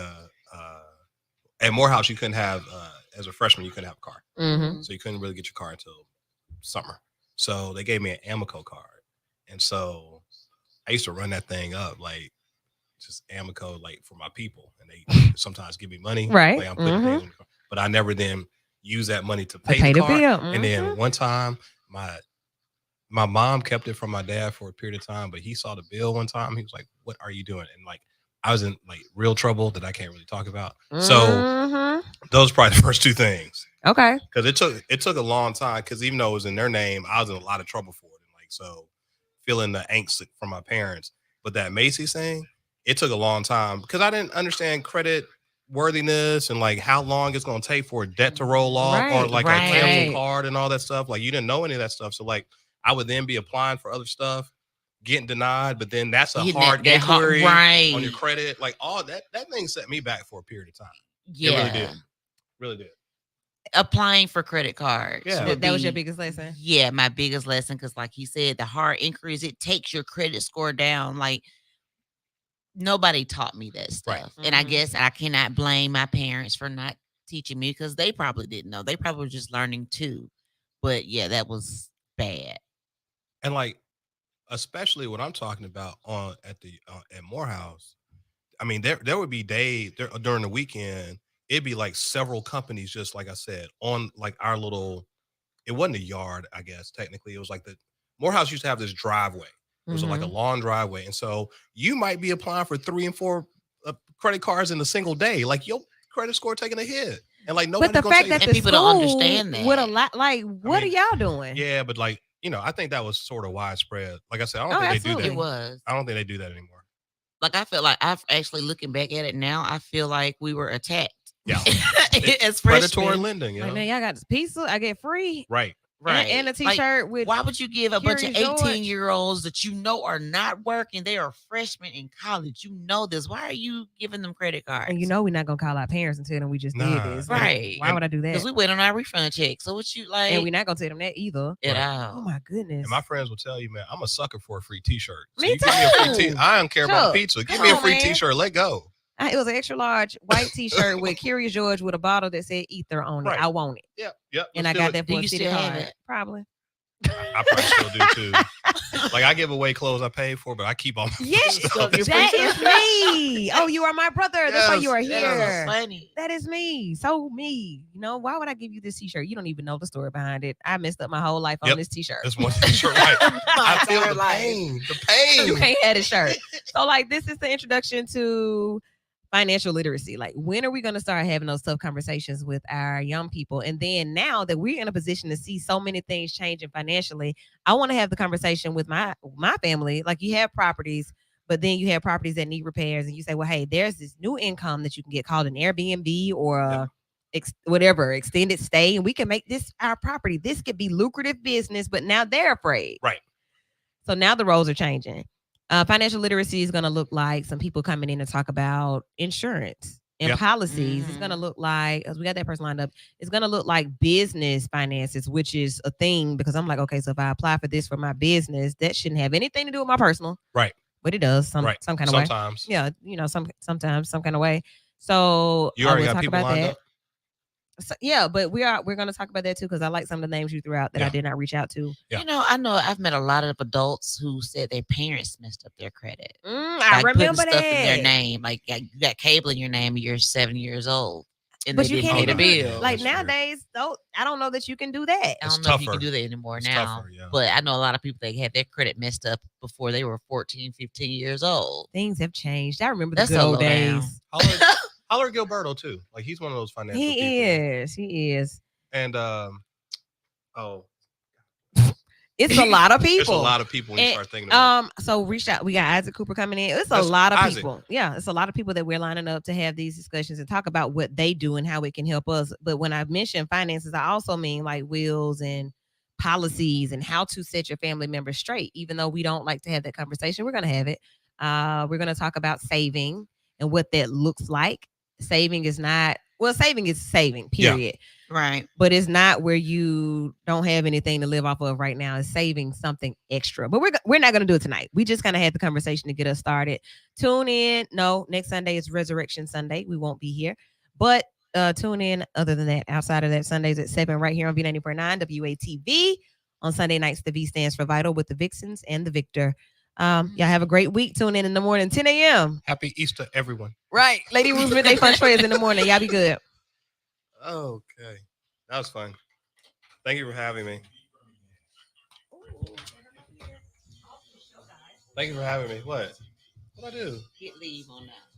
at Morehouse, you couldn't have, as a freshman, you couldn't have a car. So you couldn't really get your car until summer. So they gave me an Amico card. And so I used to run that thing up, like just Amico, like for my people. And they sometimes give me money. Right. Like I'm putting things in the car. But I never then use that money to pay the car. Bill. And then one time, my mom kept it from my dad for a period of time, but he saw the bill one time. He was like, what are you doing? And like, I was in like real trouble that I can't really talk about. So those are probably the first two things. Okay. Because it took a long time, because even though it was in their name, I was in a lot of trouble for it. And like, so feeling the angst from my parents. But that Macy's thing, it took a long time because I didn't understand credit worthiness and like how long it's going to take for a debt to roll off or like a cancel card and all that stuff. Like you didn't know any of that stuff. So like I would then be applying for other stuff, getting denied, but then that's a hard inquiry on your credit. Like all that thing set me back for a period of time. Yeah. It really did. Really did. Applying for credit cards. Yeah. That was your biggest lesson? Yeah, my biggest lesson. Because like he said, the hard inquiries, it takes your credit score down. Like nobody taught me that stuff. And I guess I cannot blame my parents for not teaching me because they probably didn't know. They probably were just learning too. But yeah, that was bad. And like, especially what I'm talking about at Morehouse, I mean, there would be days during the weekend, it'd be like several companies, just like I said, on like our little, it wasn't a yard, I guess, technically. It was like Morehouse used to have this driveway. It was like a long driveway. And so you might be applying for 3 and 4 credit cards in a single day. Like your credit score taking a hit. And like nobody's But the fact that the people don't understand that. With a lot, like, what are y'all doing? Yeah, but like, I think that was sort of widespread. Like I said, I don't think they do that. It was. I don't think they do that anymore. Like I feel like I've actually looking back at it now, I feel like we were attacked. Yeah. As predatory lending. Like, man, y'all got this pizza, I get free. Right. Right. And a t-shirt with. Why would you give a bunch of Curious 18-year-olds that you know are not working? They are freshmen in college. You know this. Why are you giving them credit cards? And we're not going to call our parents and tell them we just did this. Right. Why would I do that? Because we wait on our refund check. So what you like? And we're not going to tell them that either. At all. Oh, my goodness. And my friends will tell you, man, I'm a sucker for a free t-shirt. So Me you give me a free too. I don't care about pizza. Give me a free man. t-shirt. Let go. It was an extra large white t-shirt with Curious George with a bottle that said ether on it. Right. I want it. Yep. And I got that for Do a you city still have card. it? Probably. I probably still do too. Like I give away clothes I paid for, but I keep all my Yes, stuff. that is me. Oh, you are my brother. That's why you are here. That is funny. That is me. So me. Why would I give you this t-shirt? You don't even know the story behind it. I messed up my whole life on this t-shirt. That's one t-shirt, right? I feel the pain. The pain. You can't have a shirt. So like this is the introduction to financial literacy. Like when are we going to start having those tough conversations with our young people? And then now that we're in a position to see so many things changing financially, I want to have the conversation with my family. Like you have properties, but then you have properties that need repairs, and you say, well, hey, there's this new income that you can get called an Airbnb or whatever, extended stay, and we can make this our property. This could be lucrative business, but now they're afraid. Right. So now the roles are changing. Financial literacy is going to look like some people coming in to talk about insurance and policies. It's going to look like, as we got that person lined up, it's going to look like business finances, which is a thing because I'm like, okay, so if I apply for this for my business, that shouldn't have anything to do with my personal. Right. But it does some kind of way. Sometimes. Yeah. Sometimes some kind of way. So you already got people lined up? So, yeah, but we're going to talk about that too because I like some of the names you threw out that I did not reach out to. Yeah. I know I've met a lot of adults who said their parents messed up their credit. I remember stuff that. in their name, like you got cable in your name, and you're 7 years old, and but they you didn't can't pay the even bill. like nowadays. Though I don't know that you can do that. I don't know if you can do that anymore now. But I know a lot of people that had their credit messed up before they were 14, 15 years old. Things have changed. I remember the good old days. Holler Gilberto too. Like he's one of those financial people. He is. And it's a lot of people. It's a lot of people when you start thinking about it. So reach out. We got Isaac Cooper coming in. It's a lot of people. Yeah, it's a lot of people that we're lining up to have these discussions and talk about what they do and how it can help us. But when I mention finances, I also mean like wills and policies and how to set your family members straight. Even though we don't like to have that conversation, we're going to have it. We're going to talk about saving and what that looks like. Saving is saving, period. Yeah. Right. But it's not where you don't have anything to live off of right now. It's saving something extra. But we're not going to do it tonight. We just kind of had the conversation to get us started. Tune in. No, next Sunday is Resurrection Sunday. We won't be here. But tune in other than that. Outside of that, Sundays at 7 right here on V94.9 WATV. On Sunday nights, the V stands for Vital with the Vixenz and the Victor. Y'all have a great week. Tune in the morning, 10 a.m. Happy Easter, everyone. Right. Lady Ruth's Midday Fun Choice in the morning. Y'all be good. Okay. That was fun. Thank you for having me. Thank you for having me. What? What'd I do? Hit leave on that.